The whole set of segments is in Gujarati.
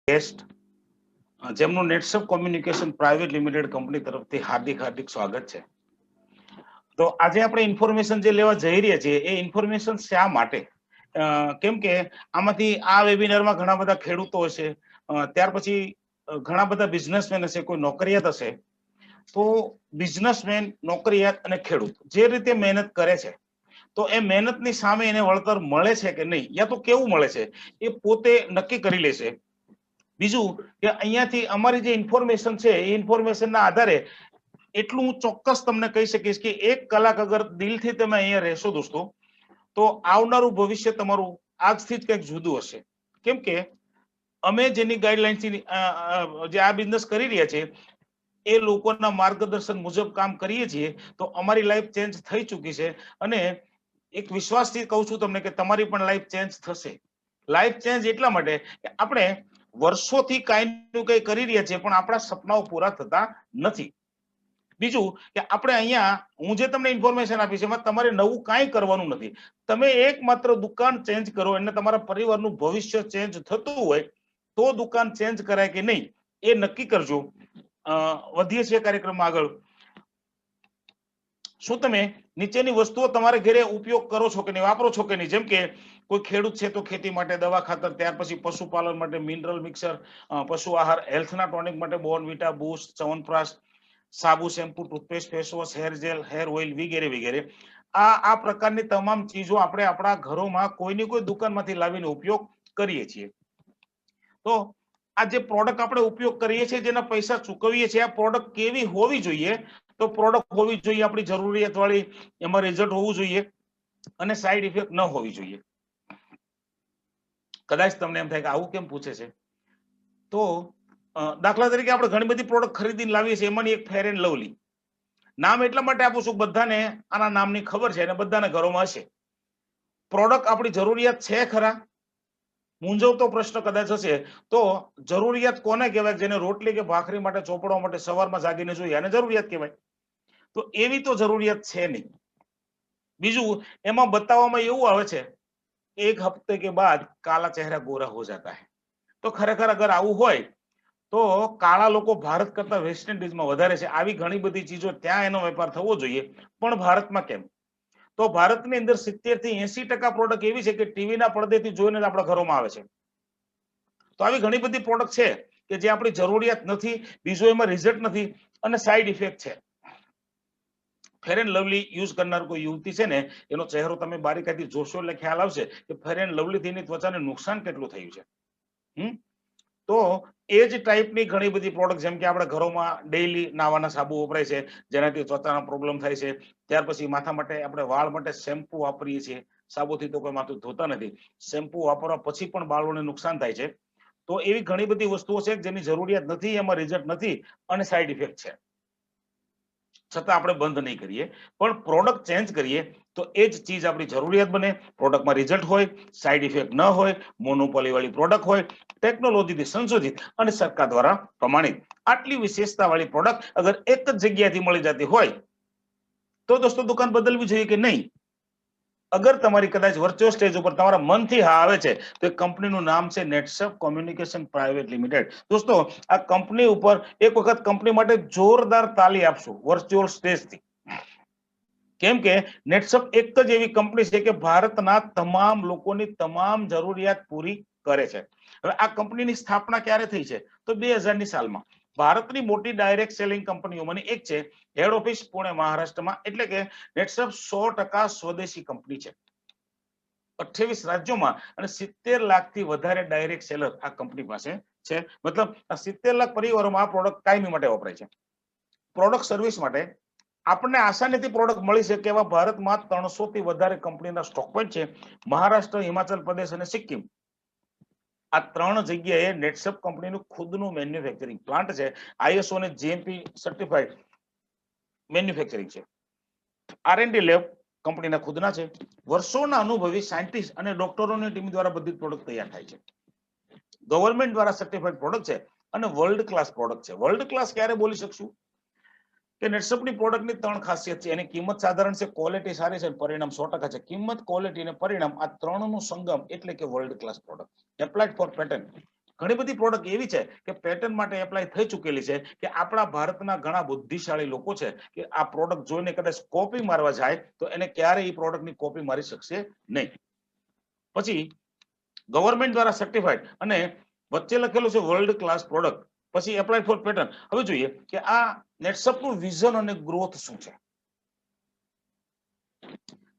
ગેસ્ટ જેમનું નેટસપ કોમ્યુનિકેશન પ્રાઇવેટ લિમિટેડ કંપની તરફથી હાર્દિક સ્વાગત છે. તો આજે આપણે ઇન્ફોર્મેશન જે લેવા જઈ રહ્યા છીએ એ ઇન્ફોર્મેશન શા માટે, કેમ કે આમાંથી આ વેબિનારમાં ઘણા બધા ખેડૂતો હશે, ત્યાર પછી ઘણા બધા બિઝનેસમેન હશે, કોઈ નોકરિયાત હશે. તો બિઝનેસમેન, નોકરિયાત અને ખેડૂત જે રીતે મહેનત કરે છે તો એ મહેનતની સામે એને વળતર મળે છે કે નહીં, યા તો કેવું મળે છે એ પોતે નક્કી કરી લેશે. બીજું કે અહીંયાથી અમારી જે ઇન્ફોર્મેશન છે એ ઇન્ફોર્મેશનના આધારે એટલું હું ચોક્કસ તમને કહી શકીશ કે 1 કલાક અગર દિલથી તમે અહીંયા રહેશો દોસ્તો, તો આવનારું ભવિષ્ય તમારું આજથી જ કંઈક જુદું હશે. કેમ કે અમે જેની ગાઈડલાઇનથી જે આ બિઝનેસ કરી રહ્યા છીએ એ લોકોના માર્ગદર્શન મુજબ કામ કરીએ છીએ, તો અમારી લાઈફ ચેન્જ થઈ ચૂકી છે. અને એક વિશ્વાસથી કહું છું તમને કે તમારી પણ લાઈફ ચેન્જ થશે. લાઈફ ચેન્જ એટલા માટે કે આપણે વર્ષોથી કાંઈનું કંઈ કરી રહ્યા છીએ પણ આપણા સપનાઓ પૂરા થતા નથી. બીજું કે આપણે અહીંયા હું જે તમને ઇન્ફોર્મેશન આપીશ એમાં તમારે નવું કાંઈ કરવાનું નથી. તમે એકમાત્ર દુકાન ચેન્જ કરો અને તમારા પરિવારનું ભવિષ્ય ચેન્જ થતું હોય તો દુકાન ચેન્જ કરાય કે નહીં એ નક્કી કરજો. વધીએ છીએ કાર્યક્રમમાં આગળ. શું તમે નીચેની વસ્તુઓ તમારા ઘરે ઉપયોગ કરો છો કે નહીં, વાપરો છો કે નહીં? જેમ કે કોઈ ખેડૂત છે તો ખેતી માટે દવા ખાતર, ત્યાર પછી પશુપાલન માટે મિનરલ મિક્સર, પશુ આહાર, હેલ્થના ટોનિક માટે બોર્નવિટા, બૂસ્ટ, ચ્યવનપ્રાશ, સાબુ, shampoo, toothpaste, face wash, hair gel, hair oil વગેરે વગેરે. આ પ્રકારની તમામ ચીજો આપણે આપણા ઘરોમાં કોઈની કોઈ દુકાનમાંથી લાવીને ઉપયોગ કરીએ છીએ. તો આ જે પ્રોડક્ટ આપણે ઉપયોગ કરીએ છીએ, જેના પૈસા ચૂકવીએ છીએ, આ પ્રોડક્ટ કેવી હોવી જોઈએ? તો પ્રોડક્ટ હોવી જોઈએ આપણી જરૂરિયાત વાળી, એમાં રિઝલ્ટ હોવું જોઈએ અને સાઈડ ઇફેક્ટ ન હોવી જોઈએ. કદાચ તમને એમ થાય કે આવું કેમ પૂછે છે, તો દાખલા તરીકે આપણે ઘણી બધી પ્રોડક્ટ ખરીદીને લાવીએ છીએ, એમાંની એક ફેર એન્ડ લવલી. નામ એટલા માટે આપું છું બધાને આના નામની ખબર છે અને બધાના ઘરોમાં હશે. પ્રોડક્ટ આપણી જરૂરિયાત છે ખરા? મૂંઝવતો પ્રશ્ન કદાચ હશે. તો જરૂરિયાત કોને કહેવાય? જેને રોટલી કે ભાખરી માટે ચોપડવા માટે સવારમાં જાગીને જોઈએ અને જરૂરિયાત કહેવાય. તો એવી તો જરૂરિયાત છે નહીં. બીજું એમાં બતાવવામાં એવું આવે છે એક હફ્તે કે બાદ કાલા ચહેરા ગોરા હો જાતા હૈ. તો ખરેખર અગર આવું હોય તો કાળા લોકો ભારત કરતા વેસ્ટ ઇન્ડિઝમાં વધારે છે. આવી ઘણી બધી ચીજો ત્યાં એનો વેપાર થવો જોઈએ, પણ ભારતમાં કેમ? તો ભારતની અંદર 70 થી 80% પ્રોડક્ટ એવી છે કે ટીવીના પડદેથી જોઈને જ આપણા ઘરોમાં આવે છે. તો આવી ઘણી બધી પ્રોડક્ટ છે કે જે આપણી જરૂરિયાત નથી, બીજું એમાં રિઝલ્ટ નથી અને સાઈડ ઇફેક્ટ છે. ફેર એન્ડ લવલી યુઝ કરનાર કોઈ યુવતી છે ને, એનો ચહેરો તમે બારીકાઈથી જોશો એટલે ખ્યાલ આવશે કે ફેર એન્ડ લવલી થી ત્વચાને નુકસાન કેટલું થયું છે. તો એ જ ટાઈપની ઘણી બધી પ્રોડક્ટ, જેમ કે આપણે ઘરોમાં ડેઈલી નાવાના સાબુ વપરાય છે જેનાથી ત્વચાના પ્રોબ્લેમ થાય છે. ત્યાર પછી માથા માટે આપણે વાળ માટે શેમ્પુ વાપરીએ છીએ. સાબુથી તો કોઈ માથું ધોતા નથી, શેમ્પુ વાપરવા પછી પણ બાળોને નુકસાન થાય છે. તો એવી ઘણી બધી વસ્તુઓ છે જેની જરૂરિયાત નથી, એમાં રિઝલ્ટ નથી અને સાઈડ ઇફેક્ટ છે. છતાં આપણે બંધ નહીં કરીએ, પણ પ્રોડક્ટ ચેન્જ કરીએ તો એ જ ચીજ આપણી જરૂરિયાત બને. પ્રોડક્ટમાં રિઝલ્ટ હોય, સાઈડ ઇફેક્ટ ન હોય, મોનોપોલી વાળી પ્રોડક્ટ હોય, ટેકનોલોજીથી સંશોધિત અને સરકાર દ્વારા પ્રમાણિત. આટલી વિશેષતા વાળી પ્રોડક્ટ અગર એક જ જગ્યાએથી મળી જતી હોય તો દોસ્તો દુકાન બદલવી જોઈએ કે નહીં? અગર તમારી કદાચ વર્ચ્યુઅલ સ્ટેજ ઉપર તમારા મનથી હા આવે છે તો એ કંપનીનું નામ છે નેટસપ કોમ્યુનિકેશન પ્રાઇવેટ લિમિટેડ. દોસ્તો આ કંપની ઉપર એક વખત કંપની માટે જોરદાર તાલી આપશું વર્ચ્યુઅલ સ્ટેજથી. કેમ કે નેટસપ એક જ એવી કંપની છે કે ભારતના તમામ લોકોની તમામ જરૂરિયાત પૂરી કરે છે. હવે આ કંપનીની સ્થાપના ક્યારે થઈ છે? તો 2000ની સાલમાં. ભારતની મોટી ડાયરેક્ટ સેલિંગ કંપનીઓમાંની એક છે. હેડ ઓફિસ પુણે મહારાષ્ટ્રમાં. એટલે કે નેટસપ 100% સ્વદેશી કંપની છે. 28 રાજ્યોમાં અને 70 લાખથી વધારે ડાયરેક્ટ સેલર આ કંપની પાસે છે. મતલબ 70 લાખ પરિવારોમાં આ પ્રોડક્ટ કાયમી માટે વપરાય છે. પ્રોડક્ટ સર્વિસ માટે આપણને આસાનીથી પ્રોડક્ટ મળી શકે એવા ભારતમાં 300 થી વધારે કંપનીના સ્ટોક પોઈન્ટ છે. મહારાષ્ટ્ર, હિમાચલ પ્રદેશ અને સિક્કિમ, આ 3 જગ્યાએ નેટસપ કંપનીનું ખુદનું મેન્યુફેક્ચરિંગ પ્લાન્ટ છે. ISO અને GMP સર્ટિફાઈડ મેન્યુફેક્ચરિંગ છે. R&D લેબ કંપનીના ખુદના છે. વર્ષોના અનુભવી સાયન્ટિસ્ટ અને ડોક્ટરોની ટીમ દ્વારા બધી પ્રોડક્ટ તૈયાર થાય છે. ગવર્નમેન્ટ દ્વારા સર્ટિફાઈડ પ્રોડક્ટ છે અને વર્લ્ડ ક્લાસ પ્રોડક્ટ છે. વર્લ્ડ ક્લાસ ક્યારે બોલી શકશું? કે નેટસપની પ્રોડક્ટની 3 ખાસિયત છે. એની કિંમત સાધારણ છે, ક્વોલિટી સારી છે, પરિણામ 100% છે. કિંમત, ક્વોલિટી અને પરિણામ આ 3નું સંગમ એટલે કે world class product. Applied for patent. ઘણી બધી પ્રોડક્ટ એવી છે કે પેટન્ટ માટે એપ્લાય થઈ ચૂકેલી છે કે આપણા ભારતના ઘણા બુદ્ધિશાળી લોકો છે કે આ પ્રોડક્ટ જોઈને કદાચ કોપી મારવા જાય તો એને ક્યારેય એ પ્રોડક્ટની કોપી મારી શકશે નહીં. પછી ગવર્મેન્ટ દ્વારા સર્ટિફાઈડ અને વચ્ચે લખેલું છે વર્લ્ડ ક્લાસ પ્રોડક્ટ, પછી એપ્લાય ફોર પેટન્ટ. હવે જોઈએ કે આ નેટસપનું વિઝન અને ગ્રોથ શું છે.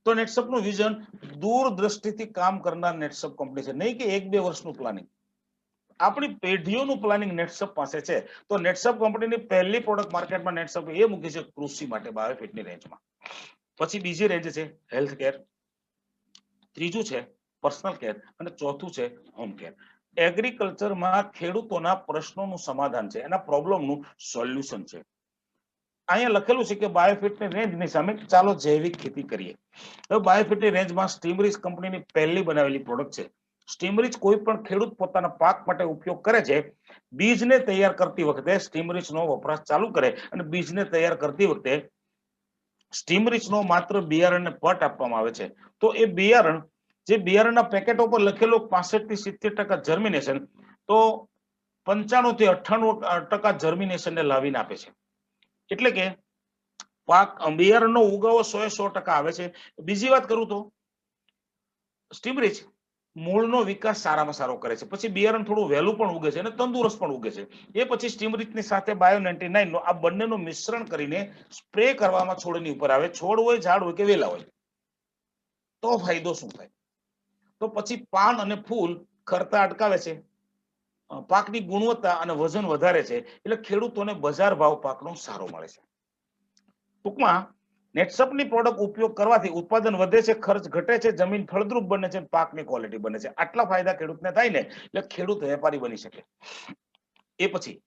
તો નેટસપનું વિઝન દૂરદ્રષ્ટિથી કામ કરનાર નેટસપ કંપની છે, નહીં કે 1-2 વર્ષનું પ્લાનિંગ. આપણી પેઢીઓનું પ્લાનિંગ નેટસપ પાસે છે. તો નેટસપ કંપનીની પહેલી પ્રોડક્ટ માર્કેટમાં નેટસપ એ મૂકી છે કૃષિ માટે બાયોફિટની રેન્જમાં. પછી બીજી રેન્જ છે હેલ્થ કેર, ત્રીજું છે પર્સનલ કેર અને ચોથું છે હોમ કેર. એગ્રીકલ્ચરમાં ખેડૂતોના પ્રશ્નોનું સમાધાન છે, એના પ્રોબ્લેમનું સોલ્યુશન છે. અહીંયા લખેલું છે કે બાયોફિટની રેન્જની સામે ચાલો જૈવિક ખેતી કરીએ. હવે બાયોફિટની રેન્જમાં સ્ટીમરીચ કંપનીની પહેલી બનાવેલી પ્રોડક્ટ છે. સ્ટીમરીચ કોઈ પણ ખેડૂત પોતાના પાક માટે ઉપયોગ કરે છે. બીજને તૈયાર કરતી વખતે સ્ટીમરીચનો વપરાશ ચાલુ કરે અને બીજને તૈયાર કરતી વખતે સ્ટીમરીચનો માત્ર બિયારણને પટ આપવામાં આવે છે. તો એ બિયારણ, જે બિયારણના પેકેટો પર લખેલું 65 થી 70% જર્મિનેશન, તો 95 થી 98% જર્મિનેશનને લાવીને આપે છે. એટલે કે પાક બિયારણનો ઉગાવો 100% આવે છે. બીજી વાત કરું તો સ્ટીમરીચ મૂળનો વિકાસ સારામાં સારો કરે છે. પછી બિયારણ થોડું વહેલું પણ ઉગે છે અને તંદુરસ્ત પણ ઉગે છે. એ પછી સ્ટીમરીચની સાથે બાયો 99 નો આ બંનેનું મિશ્રણ કરીને સ્પ્રે કરવામાં છોડની ઉપર આવે. છોડ હોય, ઝાડ હોય કે વેલા હોય, તો ફાયદો શું થાય? તો પછી પાન અને ફૂલ ખરતા અટકાવે છે, પાકની ગુણવત્તા અને વજન વધારે છે, એટલે ખેડૂતોને બજાર ભાવ પાકનો સારો મળે છે. ટૂંકમાં નેટસપની પ્રોડક્ટ ઉપયોગ કરવાથી ઉત્પાદન વધે છે, ખર્ચ ઘટે છે, જમીન ફળદ્રુપ બને છે, પાકની ક્વોલિટી બને છે. આટલા ફાયદા ખેડૂતને થાય ને એટલે ખેડૂત વેપારી બની શકે. એ પછી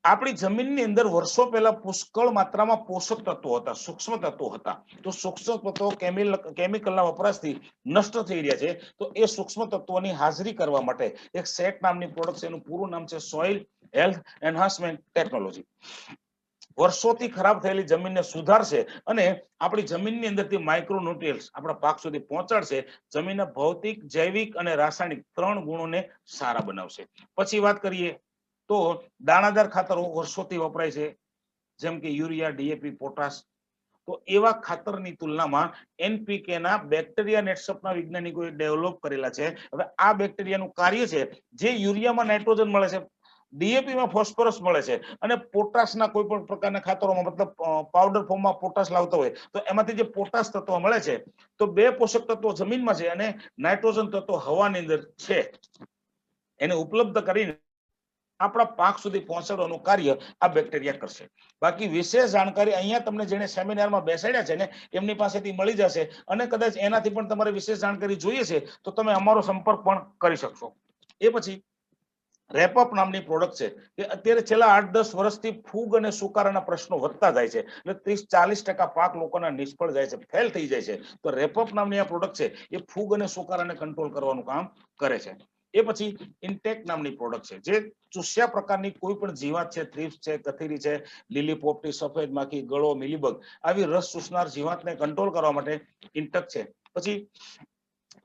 આપણી જમીનની અંદર વર્ષો પહેલા પુષ્કળ માત્રામાં પોષક તત્વો હતા, સૂક્ષ્મ તત્વો હતા. તો સૂક્ષ્મ તત્વો કેમિકલના વપરાશથી નષ્ટ થઈ રહ્યા છે. તો એ સૂક્ષ્મ તત્વોની હાજરી કરવા માટે એક સેટ નામની પ્રોડક્ટ છે, એનું પૂરું નામ છે સોઇલ હેલ્થ એન્હાન્સમેન્ટ ટેકનોલોજી. વર્ષોથી ખરાબ થયેલી જમીનને સુધારશે અને આપણી જમીનની અંદરથી માઇક્રોન્યુટ્રિયન્ટ્સ આપણા પાક સુધી પહોંચાડશે. જમીનના ભૌતિક, જૈવિક અને રાસાયણિક 3 ગુણોને સારા બનાવશે. પછી વાત કરીએ તો દાણાદાર ખાતરો વર્ષોથી વપરાય છે, જેમ કે યુરિયા, ડીએપી, પોટાશ. તો એવા ખાતરની તુલનામાં એનપીકે ના બેક્ટેરિયા નેટસપના વૈજ્ઞાનિકોએ ડેવલપ કરેલા છે. હવે આ બેક્ટેરિયાનું કાર્ય છે, જે યુરિયામાં નાઇટ્રોજન મળે છે, ડીએપીમાં ફોસ્ફરસ મળે છે અને પોટાશના કોઈ પણ પ્રકારના ખાતરોમાં, મતલબ પાવડર ફોર્મમાં પોટાશ લાવતા હોય તો એમાંથી જે પોટાશ તત્વ મળે છે, તો 2 પોષક તત્વો જમીનમાં છે અને નાઇટ્રોજન તત્વ હવાની અંદર છે, એને ઉપલબ્ધ કરીને આપણા પાક સુધી પહોંચાડવાનું કાર્ય આ બેક્ટેરિયા કરશે. બાકી વિશેષ જાણકારી અહીંયા તમને જેને સેમિનારમાં બેસાડ્યા છે ને એમની પાસેથી મળી જશે, અને કદાચ એનાથી પણ તમારે વિશેષ જાણકારી જોઈએ છે તો તમે અમારો સંપર્ક પણ કરી શકશો. એ પછી રેપઅપ નામની પ્રોડક્ટ છે કે અત્યારે છેલ્લા 8-10 વર્ષથી ફૂગ અને સુકારાના પ્રશ્નો વધતા જાય છે, એટલે 30-40% પાક લોકોના નિષ્ફળ જાય છે, ફેલ થઈ જાય છે. તો રેપઅપ નામની આ પ્રોડક્ટ છે એ ફૂગ અને સુકારાને કંટ્રોલ કરવાનું કામ કરે છે. એ પછી ઇન્ટેક નામની પ્રોડક્ટ છે, જે ચૂસ્યા પ્રકારની કોઈ પણ જીવાત છે, થ્રિપ્સ છે, કથીરી છે, લીલી પોપટી, સફેદ માખી, ગળો, મિલીબગ, આવી રસ ચૂસનાર જીવાતને કંટ્રોલ કરવા માટે ઇન્ટેક છે. પછી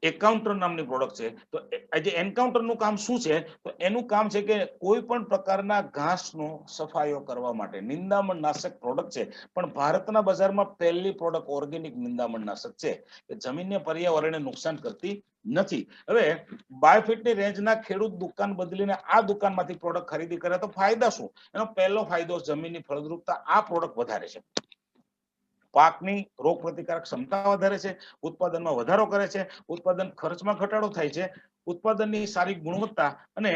એકાઉન્ટર નામની પ્રોડક્ટ છે. તો આજે એન્કાઉન્ટરનું કામ શું છે? તો એનું કામ છે કે કોઈ પણ પ્રકારના ઘાસનો સફાયો કરવા માટે નિંદામણ નાશક પ્રોડક્ટ છે. પણ ભારતના બજારમાં પહેલી પ્રોડક્ટ ઓર્ગેનિક નિંદામણ નાશક છે કે જમીનને, પર્યાવરણને નુકસાન કરતી નથી. હવે બાયોફિટની રેન્જના ખેડૂત દુકાન બદલીને આ દુકાનમાંથી પ્રોડક્ટ ખરીદી કરે તો ફાયદા શું? એનો પહેલો ફાયદો જમીનની ફળદ્રુપતા આ પ્રોડક્ટ વધારે છે, પાકની રોગ પ્રતિકારક ક્ષમતા વધારે છે, ઉત્પાદનમાં વધારો કરે છે, ઉત્પાદન ખર્ચમાં ઘટાડો થાય છે, ઉત્પાદનની સારી ગુણવત્તા અને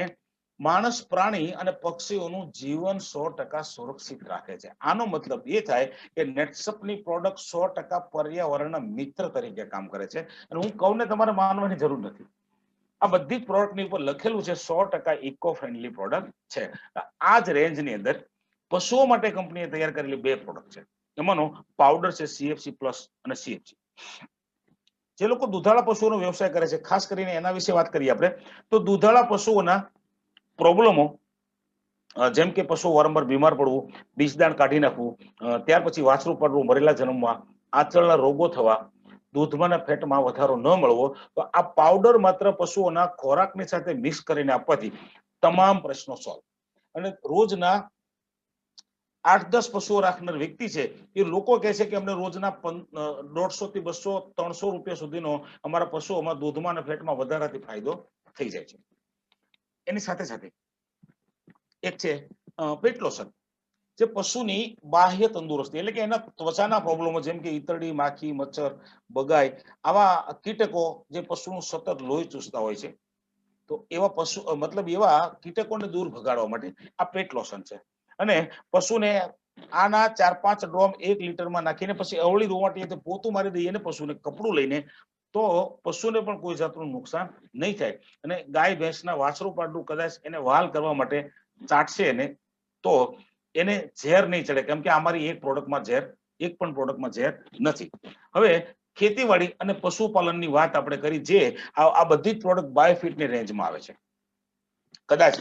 માણસ, પ્રાણી અને પક્ષીઓનું જીવન 100% સુરક્ષિત રાખે છે. આનો મતલબ એ થાય કે નેટસપની પ્રોડક્ટ 100% પર્યાવરણના મિત્ર તરીકે કામ કરે છે. અને હું કહું ને તમારે માનવાની જરૂર નથી, આ બધી જ પ્રોડક્ટની ઉપર લખેલું છે 100% ઇકો ફ્રેન્ડલી પ્રોડક્ટ છે. આ જ રેન્જની અંદર પશુઓ માટે કંપનીએ તૈયાર કરેલી 2 પ્રોડક્ટ છે. એમાંનો પાવડર છે CFC પ્લસ અને CFC. જે લોકો દૂધાળા પશુઓનો વ્યવસાય કરે છે, ખાસ કરીને એના વિશે વાત કરીએ આપણે, તો દૂધાળા પશુઓના પ્રોબ્લેમો, જેમ કે પશુ વારંવાર બીમાર પડવું, બીજદાણ કાઢી નાખવું, ત્યાર પછી વાછરું પડવું, મરેલા જન્મવા, આંચળના રોગો થવા, દૂધમાંના ફેટમાં વધારો ન મળવો, તો આ પાવડર માત્ર પશુઓના ખોરાકની સાથે મિક્સ કરીને આપવાથી તમામ પ્રશ્નો સોલ્વ. અને રોજના 8-10 પશુઓ રાખનાર વ્યક્તિ છે એ લોકો કહે છે કે અમને રોજના 150 થી 200 300 રૂપિયા સુધીનો અમારા પશુઓમાં દૂધમાં અને ફેટમાં વધારાથી ફાયદો થઈ જાય છે. એની સાથે સાથે એક છે પેટ લોશન, જે પશુની બાહ્ય તંદુરસ્તી એટલે કે એના ત્વચાના પ્રોબ્લેમો જેમ કે ઈતરડી, માખી, મચ્છર, બગાઈ, આવા કીટકો જે પશુનું સતત લોહી ચૂસતા હોય છે, તો એવા પશુ મતલબ એવા કીટકોને દૂર ભગાડવા માટે આ પેટ લોશન છે. અને પશુને આના 4-5 ડ્રોમ 1 લીટરમાં નાખીને પછી અવળી રોવાટીએ પોતું મારી દઈએ ને પશુને કપડું લઈને, તો પશુને પણ કોઈ જાતનું નુકસાન નહીં થાય. અને ગાય ભેંસના વાછરું પાડું કદાચ એને વાલ કરવા માટે ચાટશે એને, તો એને ઝેર નહીં ચડે, કેમ કે અમારી એક પણ પ્રોડક્ટમાં ઝેર નથી. હવે ખેતીવાડી અને પશુપાલનની વાત આપણે કરી, જે આ બધી જ પ્રોડક્ટ બાયોફિટની રેન્જમાં આવે છે. કદાચ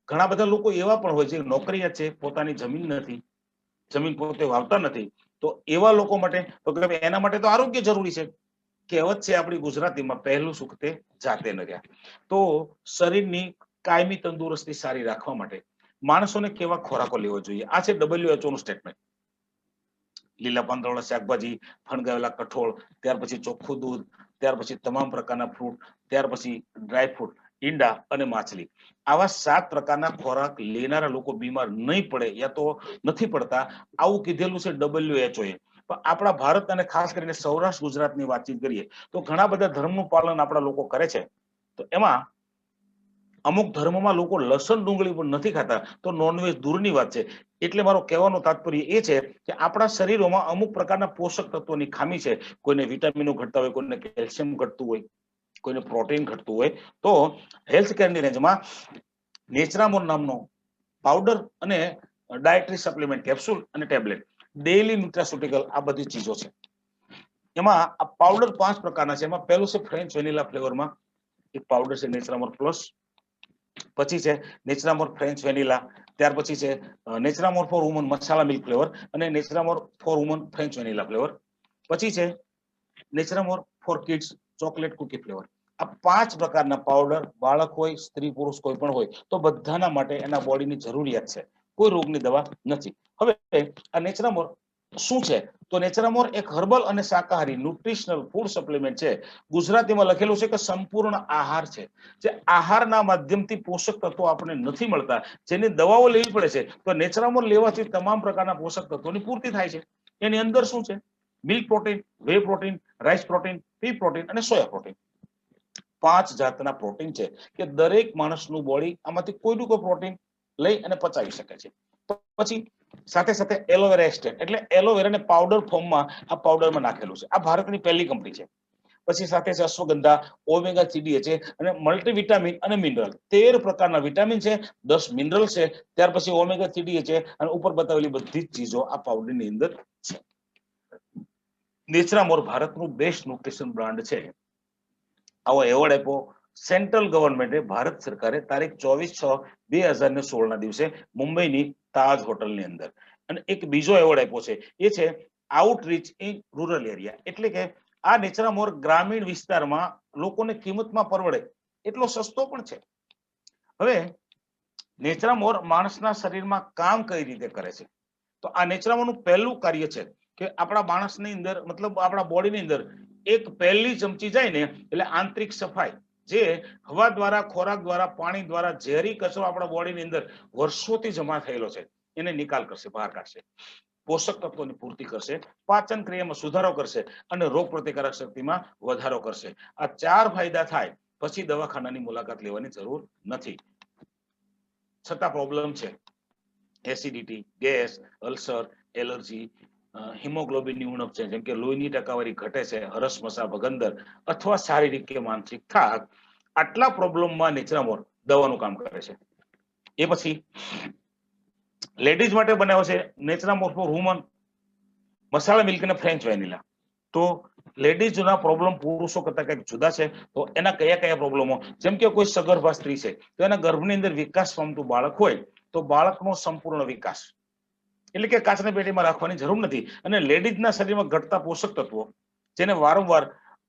ઘણા બધા લોકો એવા પણ હોય છે નોકરિયાત છે, પોતાની જમીન નથી, જમીન પોતે વાવતા નથી, તો એવા લોકો માટે તો કે એના માટે તો આરોગ્ય જરૂરી છે. કહેવત છે આપણી ગુજરાતીમાં, પહેલું સુખ તે જાતે નર્યા. તો શરીરની કાયમી તંદુરસ્તી સારી રાખવા માટે માણસોને કેવા ખોરાકો લેવો જોઈએ, આ છે WHO નું સ્ટેટમેન્ટ. લીલા પાંદડાવાળા શાકભાજી, ફણગાવેલા કઠોળ, ત્યાર પછી ચોખ્ખું દૂધ, ત્યાર પછી તમામ પ્રકારના ફ્રૂટ, ત્યાર પછી ડ્રાય ફ્રૂટ, ઈંડા અને માછલી. આવા 7 પ્રકારના ખોરાક લેનારા લોકો બીમાર નહીં પડે યા તો નથી પડતા, આવું કીધેલું છે WHO એ. પણ આપણા ભારત અને ખાસ કરીને સૌરાષ્ટ્ર ગુજરાતની વાતચીત કરીએ તો ઘણા બધા ધર્મનું પાલન આપણા લોકો કરે છે. તો એમાં અમુક ધર્મમાં લોકો લસણ ડુંગળી પણ નથી ખાતા, તો નોનવેજ દૂરની વાત છે. એટલે મારો કહેવાનો તાત્પર્ય એ છે કે આપણા શરીરોમાં અમુક પ્રકારના પોષક તત્વોની ખામી છે. કોઈને વિટામિનો ઘટતા હોય, કોઈને કેલ્શિયમ ઘટતું હોય, કોઈને પ્રોટીન ઘટતું હોય, તો હેલ્થ કેરની રેન્જમાં નેચરામોર નામનો પાવડર અને ડાયટરી સપ્લિમેન્ટ કેપ્સ્યુલ અને ટેબ્લેટ, ડેઇલી ન્યુટ્રાસ્યુટિકલ, આ બધી ચીજો છે. એમાં આ પાવડર 5 પ્રકારના છે. એમાં પહેલું છે ફ્રેન્ચ વેનીલા ફ્લેવરમાં એક પાવડર છે નેચરામોર પ્લસ, પછી છે નેચરામોર ફ્રેન્ચ વેનીલા, ત્યાર પછી છે Naturamore for woman masala milk flavour અને Naturamore for woman French vanilla flavour, પછી છે Naturamore for kids chocolate cookie flavour. આ 5 પ્રકારના પાવડર બાળક હોય, સ્ત્રી પુરુષ કોઈ પણ હોય, તો બધાના માટે એના બોડીની જરૂરિયાત છે. કોઈ રોગની દવા નથી. હવે આ નેચરામોર શું છે? તો નેચરામોર એક હર્બલ અને શાકાહારી ન્યુટ્રિશનલ ફૂડ સપ્લિમેન્ટ છે. ગુજરાતીમાં લખેલું છે કે સંપૂર્ણ આહાર છે. જે આહારના માધ્યમથી પોષક તત્વો આપણને નથી મળતા, જેની દવાઓ લેવી પડે છે, તો નેચરામોર લેવાથી તમામ પ્રકારના પોષક તત્વોની પૂર્તિ થાય છે. એની અંદર શું છે? Milk protein, whey protein, rice protein, pea protein અને સોયા પ્રોટીન. 5 જાતના પ્રોટીન છે કે દરેક માણસનું બોડી આમાંથી કોઈનું કોઈ પ્રોટીન લઈ અને પચાવી શકે છે. પછી સાથે સાથે એલોવેરા એક્સટ્રેક્ટ, એટલે એલોવેરાને પાવડર ફોર્મમાં આ પાવડરમાં નાખેલું છે. આ ભારતની પહેલી કંપની છે. પછી સાથે છે અશ્વગંધા, ઓમેગા 3 છે અને મલ્ટીવિટામિન અને મિનરલ. 13 પ્રકારના વિટામિન છે, 10 મિનરલ છે, ત્યાર પછી ઓમેગા 3 છે અને ઉપર બતાવેલી બધી જ ચીજો આ પાવડરની અંદર છે. નેચરામોર ભારતનું બેસ્ટ ન્યુટ્રિશન બ્રાન્ડ છે. આવો એવોર્ડ આપ્યો સેન્ટ્રલ ગવર્મેન્ટે, ભારત સરકારે તારીખ 24/6/2016 ના દિવસે મુંબઈની તાજ હોટલની અંદર. અને એક બીજો એવોર્ડ આપ્યો છે, એ છે આઉટરીચ ઇન રૂરલ એરિયા. એટલે કે આ નેચરામોર ગ્રામીણ વિસ્તારમાં લોકોને કિંમતમાં પરવડે એટલો સસ્તો પણ છે. હવે નેચરામોર માણસના શરીરમાં કામ કઈ રીતે કરે છે? તો આ નેચરામોરનું પહેલું કાર્ય છે કે આપણા માણસની અંદર, મતલબ આપણા બોડીની અંદર એક પહેલી ચમચી જાય ને એટલે આંતરિક સફાઈ, જે હવા દ્વારા, ખોરાક દ્વારા, પાણી દ્વારા ઝેરી કચરો આપણા બોડીની અંદર વર્ષોથી જમા થયેલો છે, એને નિકાલ કરશે, બહાર કાઢશે, પોષક તત્વોની પૂર્તિ કરશે, પાચન ક્રિયામાં સુધારો કરશે અને રોગ પ્રતિકારક શક્તિમાં વધારો કરશે. આ 4 ફાયદા થાય પછી દવાખાનાની મુલાકાત લેવાની જરૂર નથી. છતાં પ્રોબ્લેમ છે એસિડિટી, ગેસ, અલ્સર, એલર્જી, હિમોગ્લોબિનની ઉણપ છે, જેમ કે લોહીની ટકાવારી ઘટે છે, હરસમસા, ભગંદર અથવા શારીરિક કે માનસિક થાક. આટલા પ્રોબ્લેમમાં નેચરામોર દવાનું કામ કરે છે. એ પછી લેડીઝ માટે બનાવ્યો છે Naturamore for woman masala milk અને ફ્રેન્ચ વેનીલા. તો લેડીઝના પ્રોબ્લેમ પુરુષો કરતા કંઈક જુદા છે. તો એના કયા કયા પ્રોબ્લેમો? જેમ કે કોઈ સગર્ભા સ્ત્રી છે, તો એના ગર્ભની અંદર વિકાસ પામતું બાળક હોય, તો બાળકનો સંપૂર્ણ વિકાસ, એટલે કે કાચની પેટીમાં રાખવાની જરૂર નથી. અને લેડીઝના શરીરમાં ઘટતા પોષક તત્વો જેને વારંવાર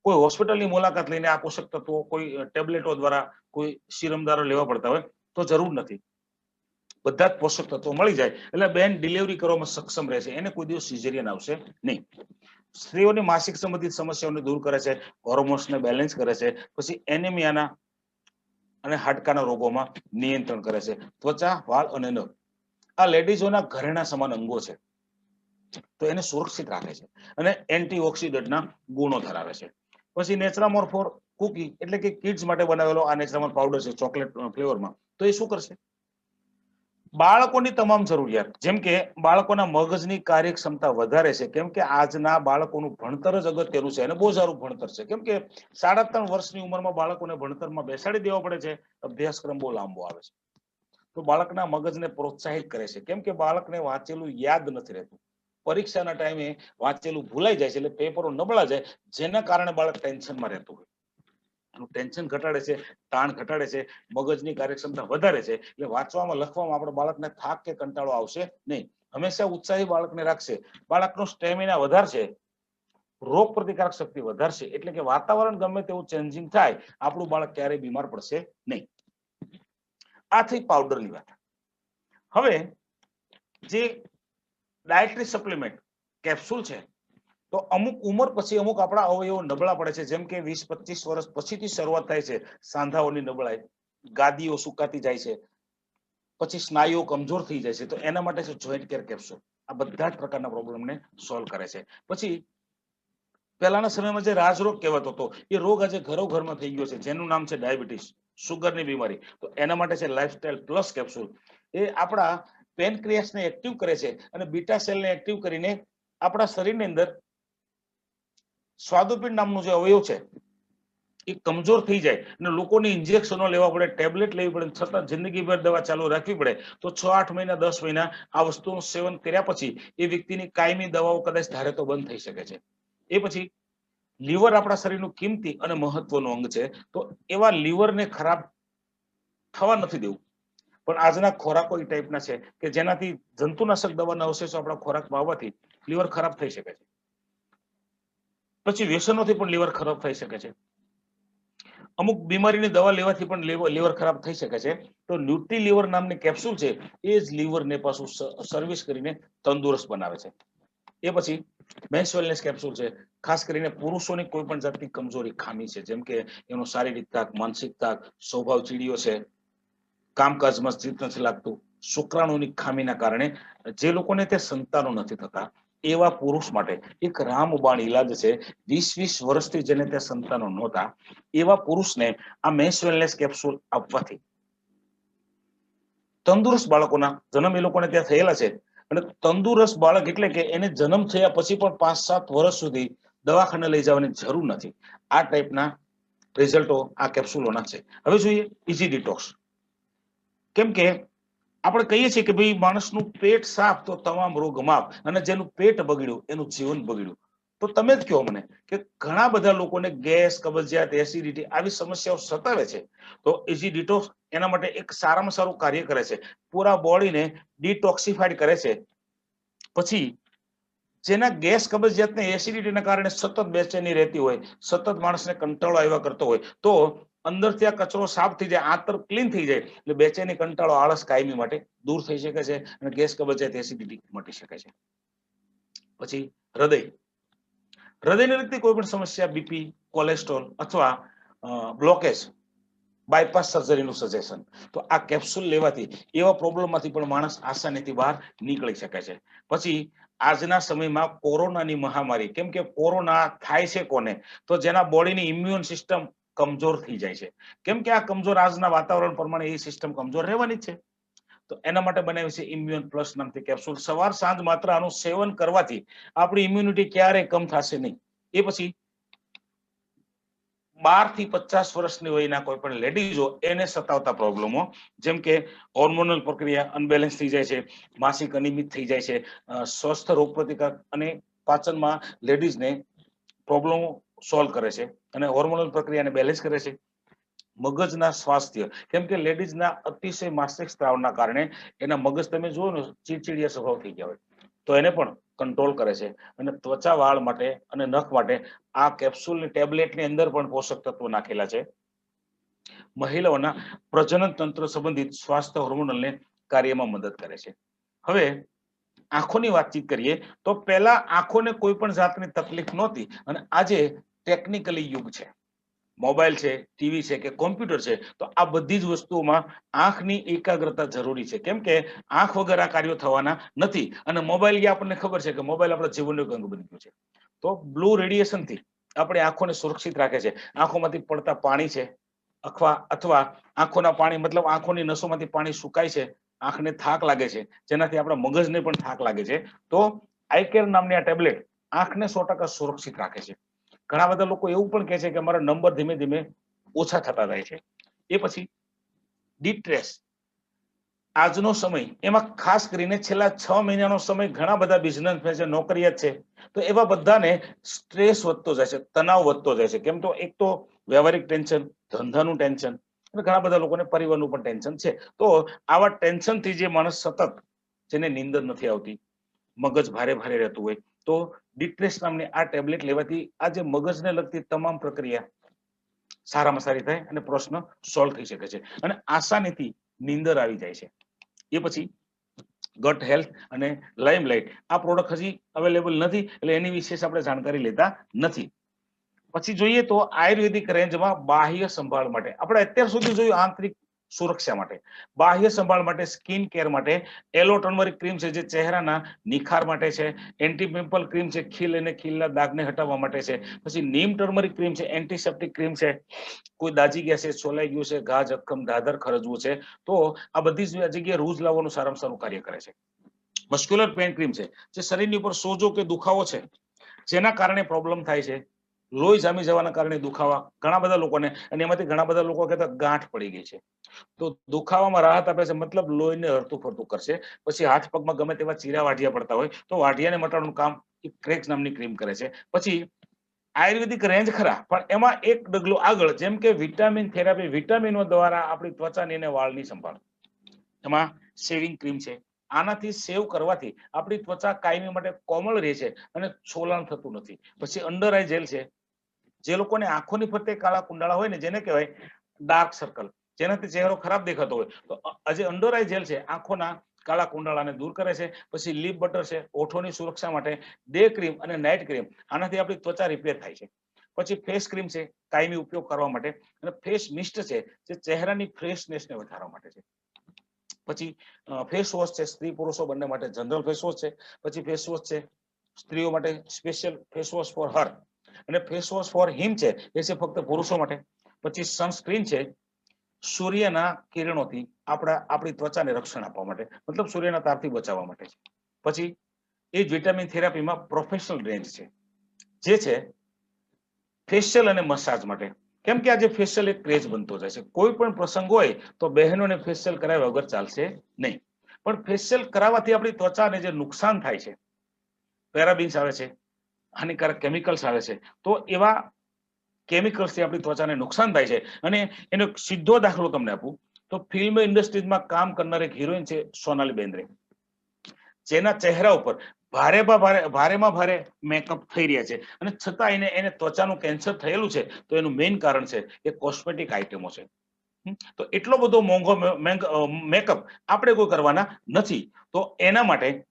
કોઈ હોસ્પિટલની મુલાકાત લઈને આ પોષક તત્વો કોઈ ટેબ્લેટો દ્વારા કોઈ સિરમ દ્વારા લેવા પડતા હોય તો જરૂર નથી. બધા જ પોષક તત્વો મળી જાય એટલે બેન ડિલિવરી કરવામાં સક્ષમ રહેશે, એને કોઈ દિવસ સિઝેરિયન આવશે નહીં. સ્ત્રીઓની માસિક સંબંધિત સમસ્યાઓને દૂર કરે છે, હોર્મોન્સને બેલેન્સ કરે છે, પછી એનિમિયાના અને હાડકાના રોગોમાં નિયંત્રણ કરે છે. ત્વચા, વાળ અને નખ આ લેડીઝોના ઘરેણા સમાન અંગો છે, તો એને સુરક્ષિત રાખે છે અને એન્ટીઓક્સિડન્ટના ગુણો ધરાવે છે. પછી નેચરામોર ફોર કુકી એટલે કે કિડ્સ માટે બનાવેલો આ નેચરામોર પાવડર છે ચોકલેટ ફ્લેવરમાં. તો એ શું કરશે? બાળકોની તમામ જરૂરિયાત, જેમ કે બાળકોના મગજની કાર્યક્ષમતા વધારે છે, કેમ કે આજના બાળકોનું ભણતર જ અગત્યનું છે અને બહુ સારું ભણતર છે. કેમ કે 3.5 વર્ષની ઉંમરમાં બાળકોને ભણતરમાં બેસાડી દેવા પડે છે, અભ્યાસક્રમ બહુ લાંબો આવે છે. તો બાળકના મગજને પ્રોત્સાહિત કરે છે, કેમ કે બાળકને વાંચેલું યાદ નથી રહેતું. પરીક્ષાના ટાઈમે વાંચેલું ભૂલાઈ જાય છે, એટલે પેપરો નબળા જાય, જેના કારણે બાળક ટેન્શનમાં રહેતું હોય. ટેન્શન ઘટાડે છે, તાણ ઘટાડે છે, મગજની કાર્યક્ષમતા વધારે છે, એટલે વાંચવામાં લખવામાં આપણે બાળકને થાક કે કંટાળો આવશે નહીં. હંમેશા ઉત્સાહી બાળકને રાખશે. બાળકનો સ્ટેમિના વધારશે, રોગ પ્રતિકારક શક્તિ વધારશે, એટલે કે વાતાવરણ ગમે તેવું ચેન્જિંગ થાય, આપણું બાળક ક્યારેય બીમાર પડશે નહીં. આ થઈ પાવડરની વાત. હવે જે ડાયટરી સપ્લિમેન્ટ કેપ્સ્યુલ છે, તો અમુક ઉંમર પછી અમુક આપણા અવયવો નબળા પડે છે, જેમ કે 20-25 વર્ષ પછીથી શરૂઆત થાય છે સાંધાઓની નબળાઈ, ગાદીઓ સુકાતી જાય છે, પછી સ્નાયુઓ કમજોર થઈ જાય છે, તો એના માટે છે જોઈન્ટ કેર કેપ્સ્યુલ. આ બધા જ પ્રકારના પ્રોબ્લેમને સોલ્વ કરે છે. પછી પહેલાના સમયમાં જે રાજરોગ કહેવાતો હતો, એ રોગ આજે ઘરો ઘરમાં થઈ ગયો છે, જેનું નામ છે ડાયાબિટીસ, સુગરની બીમારી. તો એના માટે છે લાઇફસ્ટાઇલ પ્લસ કેપ્સ્યુલ. એ આપણા પેનક્રિયાસને એક્ટિવ કરે છે અને બીટા સેલને એક્ટિવ કરીને આપણા શરીરની અંદર સ્વાદુપિંડ નામનું જે અવયવ છે એ કમજોર થઈ જાય અને લોકોને ઇન્જેક્શનો લેવા પડે, ટેબ્લેટ લેવી પડે, છતાં જિંદગીભર દવા ચાલુ રાખવી પડે, તો 6-8 મહિના 10 મહિના આ વસ્તુનું સેવન કર્યા પછી એ વ્યક્તિની કાયમી દવાઓ કદાચ ધારે તો બંધ થઈ શકે છે. એ પછી લીવર આપણા શરીરનું કિંમતી અને મહત્વનું અંગ છે, તો એવા લીવરને ખરાબ થવા નથી દેવું. પણ આજના ખોરાકો એ ટાઈપના છે કે જેનાથી જંતુનાશક દવાના અવશેષો આપણા ખોરાકમાં આવવાથી લીવર ખરાબ થઈ શકે છે. પછી વ્યસનોથી પણ લીવર ખરાબ થઈ શકે છે. અમુક બીમારીની દવા લેવાથી પણ લીવર ખરાબ થઈ શકે છે. તો ન્યુટ્રી લીવર નામની કેપ્સ્યુલ છે, એ જ લીવરને પાછું સર્વિસ કરીને તંદુરસ્ત બનાવે છે. એ પછી મેન્સ વેલનેસ કેપ્સ્યુલ છે, ખાસ કરીને પુરુષોની કોઈ પણ જાતની કમજોરી, ખામી છે, જેમ કે એનો શારીરિક તાક, માનસિક તાક, સ્વભાવ ચીડિયો છે, કામકાજમાં સ્થિત નથી લાગતું, શુક્રાણુની ખામીના કારણે જે લોકોને તે સંતાનો નથી થતા, એવા પુરુષ માટે એક રામબાણ ઈલાજ છે. 20-20 વર્ષથી જેને તે સંતાનો નહોતા, એવા પુરુષને આ મેન્સ વેલનેસ કેપ્સ્યુલ આપવાથી તંદુરસ્ત બાળકોના જન્મ એ લોકોને ત્યાં થયેલા છે. અને તંદુરસ્ત બાળક એટલે કે એને જન્મ થયા પછી પણ 5-7 વર્ષ સુધી દવાખાને લઈ જવાની જરૂર નથી. આ ટાઈપના રિઝલ્ટો આ કેપ્સ્યુલોના છે. હવે જોઈએ ઇઝી ડિટોક્સ. કેમ કે આપણે કહીએ છીએ કે ભાઈ માણસનું પેટ સાફ તો તમામ રોગ માફ, અને જેનું પેટ બગડ્યું એનું જીવન બગડ્યું. તો તમે જ કહો મને કે ઘણા બધા લોકોને ગેસ, કબજિયાત, એસિડિટી આવી સમસ્યાઓ સતાવે છે. તો ઇઝી ડિટોક્સ એના માટે એક સારામાં સારું કાર્ય કરે છે, પૂરા બોડીને ડિટોક્સિફાઈડ કરે છે. પછી જેના ગેસ, કબજિયાત ને એસિડિટીના કારણે સતત બેચેની રહેતી હોય, સતત માણસને કંટાળો આવ્યા કરતો હોય, તો અંદરથી આ કચરો સાફ થઈ જાય, આંતર ક્લીન થઈ જાય, એટલે બેચેની, કંટાળો, આળસ કાયમી માટે દૂર થઈ શકે છે અને ગેસ, કબજિયાત, એસિડિટી મટી શકે છે. પછી હૃદયને લગતી કોઈ પણ સમસ્યા, બીપી, કોલેસ્ટ્રોલ અથવા બ્લોકેજ, બાયપાસ સર્જરીનું સજેશન. તો આ કેપ્સ્યુલ લેવાથી એવા પ્રોબ્લેમમાંથી પણ માણસ આસાનીથી બહાર નીકળી શકે છે. પછી આજના સમયમાં કોરોનાની મહામારી, કેમ કે કોરોના થાય છે કોને? તો જેના બોડીની ઇમ્યુન સિસ્ટમ કમજોર થઈ જાય છે. કેમ કે આ કમજોર આજના વાતાવરણ પ્રમાણે એ સિસ્ટમ કમજોર રહેવાની જ છે. તો એના માટે બનાવી છે ઇમ્યુન પ્લસ નામથી કેપ્સ્યુલ. સવાર સાંજ માત્ર આનું સેવન કરવાથી આપણી ઇમ્યુનિટી ક્યારેય કમ થશે નહીં. એ પછી 12 થી 50 વર્ષની વયના કોઈ પણ લેડીઝો એને સતાવતા પ્રોબ્લેમો, જેમ કે હોર્મોનલ પ્રક્રિયા અનબેલેન્સ થઈ જાય છે, માસિક અનિયમિત થઈ જાય છે, સ્વસ્થ રોગ પ્રતિકારક અને પાચનમાં લેડીઝને પ્રોબ્લેમો સોલ્વ કરે છે અને હોર્મોનલ પ્રક્રિયાને બેલેન્સ કરે છે. મગજના સ્વાસ્થ્ય, કેમ કે લેડીઝના અતિશય માસિક સ્ત્રાવના કારણે એના મગજ તમે જુઓ ને ચીડચીડિયા સ્વભાવ થઈ ગયા હોય, તો એને પણ કંટ્રોલ કરે છે. અને ત્વચા, વાળ માટે અને નખ માટે આ કેપ્સ્યુલની ટેબ્લેટની અંદર પણ પોષક તત્વો નાખેલા છે. મહિલાઓના પ્રજનન તંત્ર સંબંધિત સ્વાસ્થ્ય હોર્મોનલને કાર્યમાં મદદ કરે છે. હવે આંખોની વાતચીત કરીએ તો પહેલા આંખોને કોઈ પણ જાતની તકલીફ નહોતી અને આજે ટેકનિકલી યુગ છે, મોબાઈલ છે, ટીવી છે કે કોમ્પ્યુટર છે, તો આ બધી જ વસ્તુઓમાં આંખની એકાગ્રતા જરૂરી છે. કેમ કે આંખ વગર આ કાર્યો થવાના નથી. અને મોબાઈલ આપણને ખબર છે કે મોબાઈલ આપણા જીવનનું એક અંગ બની ગયું છે. તો બ્લુ રેડિયેશન થી આપણે આંખોને સુરક્ષિત રાખે છે. આંખોમાંથી પડતા પાણી છે અથવા આંખોના પાણી મતલબ આંખોની નસોમાંથી પાણી સુકાય છે, આંખને થાક લાગે છે, જેનાથી આપણા મગજને પણ થાક લાગે છે. તો આઈ કેર નામની આ ટેબ્લેટ આંખને 100% સુરક્ષિત રાખે છે. ઘણા બધા લોકો એવું પણ કહે છે કે અમારા નંબર ધીમે ધીમે ઓછા થતા જાય છે. એ પછી ડિસ્ટ્રેસ, આજનો સમય, એમાં ખાસ કરીને છેલ્લા 6 મહિનાનો સમય ઘણા બધા બિઝનેસમેન છે, નોકરિયાત છે, તો એવા બધાને સ્ટ્રેસ વધતો જાય છે, તણાવ વધતો જાય છે. કેમ તો એક તો વ્યવહારિક ટેન્શન, ધંધાનું ટેન્શન અને ઘણા બધા લોકોને પરિવારનું પણ ટેન્શન છે. તો આવા ટેન્શનથી જે માણસ સતત, જેને નીંદર નથી આવતી, મગજ ભારે ભારે રહેતું હોય, તો ડિસ્ટ્રેસ નામની આ ટેબ્લેટ લેવાથી આ જે મગજને લગતી તમામ પ્રક્રિયા સારામાં સારી થાય અને પ્રશ્ન સોલ્વ થઈ શકે છે અને આસાનીથી નીંદર આવી જાય છે. એ પછી ગટ હેલ્થ અને લાઇમલાઇટ આ પ્રોડક્ટ હજી અવેલેબલ નથી, એટલે એની વિશેષ આપણે જાણકારી લેતા નથી. પછી જોઈએ તો આયુર્વેદિક રેન્જમાં બાહ્ય સંભાળ માટે આપણે અત્યાર સુધી જોયું આંતરિક સુરક્ષા માટે, બાહ્ય સંભાળ માટે, સ્કિન કેર માટે એલો ટર્મરિક ક્રીમ છે જે ચહેરાના નિખાર માટે છે, એન્ટી પિમ્પલ ક્રીમ છે ખીલ અને ખીલના દાગને હટાવવા માટે છે, પછી નીમ ટર્મરિક ક્રીમ છે, એન્ટીસેપ્ટિક ક્રીમ છે, કોઈ દાજી ગયા છે, છોલાઈ ગયું છે, ઘા જખમ ધાધર ખરજવું છે, તો આ બધી જ જગ્યાએ રૂજ લાવવાનું સારામાં સારું કાર્ય કરે છે. મસ્ક્યુલર પેઇન ક્રીમ છે જે શરીરની ઉપર સોજો કે દુખાવો છે જેના કારણે પ્રોબ્લેમ થાય છે, લોહી જામી જવાના કારણે દુખાવા ઘણા બધા લોકોને, અને એમાંથી ઘણા બધા લોકો કહેતા ગાંઠ પડી ગઈ છે, તો દુખાવામાં રાહત આપે છે, મતલબ લોહીને હરતું ફરતું કરશે. પછી હાથ પગમાં ગમે તેવા ચીરા વાઢિયા પડતા હોય તો વાઢિયાને મટાડવાનું કામ ક્રેક્સ નામની ક્રીમ કરે છે. પછી આયુર્વેદિક રેન્જ ખરા, પણ એમાં એક ડગલું આગળ, જેમ કે વિટામિન થેરાપી, વિટામિનો દ્વારા આપણી ત્વચાની અને વાળની સંભાળ, એમાં શેવિંગ ક્રીમ છે. આનાથી સેવ કરવાથી આપણી ત્વચા કાયમી માટે કોમળ રહે છે અને છોલાણ થતું નથી. પછી અંડર આઈ જેલ છે, જે લોકોને આંખોની ફરતે કાળા કુંડાળા હોય ને, જેને કહેવાય ડાર્ક સર્કલ, જેનાથી ચહેરો ખરાબ દેખાતો હોય, તો આજે અંડર આઈ જેલ છે આંખોના કાળા કુંડાળાને દૂર કરે છે. પછી લીપ બટર છે ઓઠોની સુરક્ષા માટે, ડે ક્રીમ અને નાઇટ ક્રીમ, આનાથી આપણી ત્વચા રિપેર થાય છે. પછી ફેસ ક્રીમ છે કાયમી ઉપયોગ કરવા માટે, અને ફેસ મિસ્ટ છે જે ચહેરાની ફ્રેશનેસને વધારવા માટે છે. પછી ફેસ વોશ છે, સ્ત્રી પુરુષો બંને માટે જનરલ ફેસ વોશ છે. પછી ફેસ વોશ છે સ્ત્રીઓ માટે special face wash for her, અને ફેસ વોશ ફોર હિમ છે એ છે ફક્ત પુરુષો માટે. પછી સનસ્ક્રીન છે સૂર્યના કિરણોથી આપણી ત્વચાને રક્ષણ આપવા માટે, મતલબ સૂર્યના તાપથી બચાવવા માટે છે. પછી એ જ વિટામિન થેરાપીમાં પ્રોફેશનલ રેન્જ છે જે છે ફેશિયલ અને મસાજ માટે. કેમ કે આજે ફેશિયલ એક ક્રેઝ બનતો જાય છે, કોઈ પણ પ્રસંગ હોય તો બહેનોને ફેશિયલ કરાવ્યા વગર ચાલશે નહીં. પણ ફેશિયલ કરાવવાથી આપણી ત્વચાને જે નુકસાન થાય છે, પેરાબિન્સ આવે છે, હાનિકારક કેમિકલ્સ આવે છે, તો એવા કેમિકલ્સથી આપણી ત્વચાને નુકસાન થાય છે. અને એનો સીધો દાખલો તમને આપું તો ફિલ્મ ઇન્ડસ્ટ્રીઝમાં કામ કરનાર એક હિરોઈન છે સોનાલી બેન્દ્રે, જેના ચહેરા ઉપર ભારેમાં ભારે મેકઅપ થઈ રહ્યા છે, અને છતાં એને ત્વચાનું કેન્સર થયેલું છે. તો એનું મેઇન કારણ છે એ કોસ્મેટિક આઇટમો છે. તો એટલો બધો મોંઘો મેકઅપ આપણે કોઈ કરવાના નથી. તો એના માટે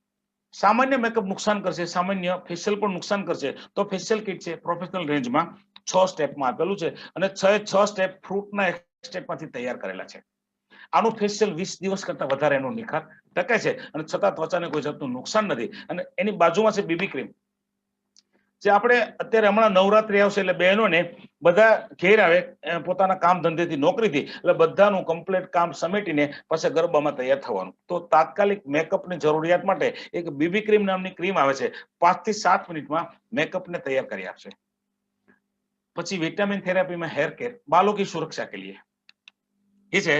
સામાન્ય મેકઅપ નુકસાન કરશે, સામાન્ય ફેશિયલ પણ નુકસાન કરશે. તો ફેશિયલ કિટ છે પ્રોફેશનલ રેન્જમાં 6 સ્ટેપમાં આપેલું છે, અને 6 સ્ટેપ ફ્રૂટના એક્સ્ટ્રેક્ટમાંથી તૈયાર કરેલા છે. આનું ફેશિયલ 20 દિવસ કરતા વધારે એનો નિખાર ટકે છે, અને છતાં ત્વચાને કોઈ જાતનું નુકસાન નથી. અને એની બાજુમાં છે બીબી ક્રીમ, જે આપણે અત્યારે હમણાં નવરાત્રી આવશે એટલે બહેનોને બધા ઘેર આવે પોતાના કામ ધંધેથી, નોકરીથી, એટલે બધાનું કમ્પ્લીટ કામ સમેટીને પછી ગરબામાં તૈયાર થવાનું. તો તાત્કાલિક મેકઅપની જરૂરિયાત માટે એક બીબી ક્રીમ નામની ક્રીમ આવે છે, 5 થી 7 મિનિટમાં મેકઅપને તૈયાર કરી આપશે. પછી વિટામિન થેરાપીમાં હેર કેર, બાलों की सुरक्षा के लिए એ છે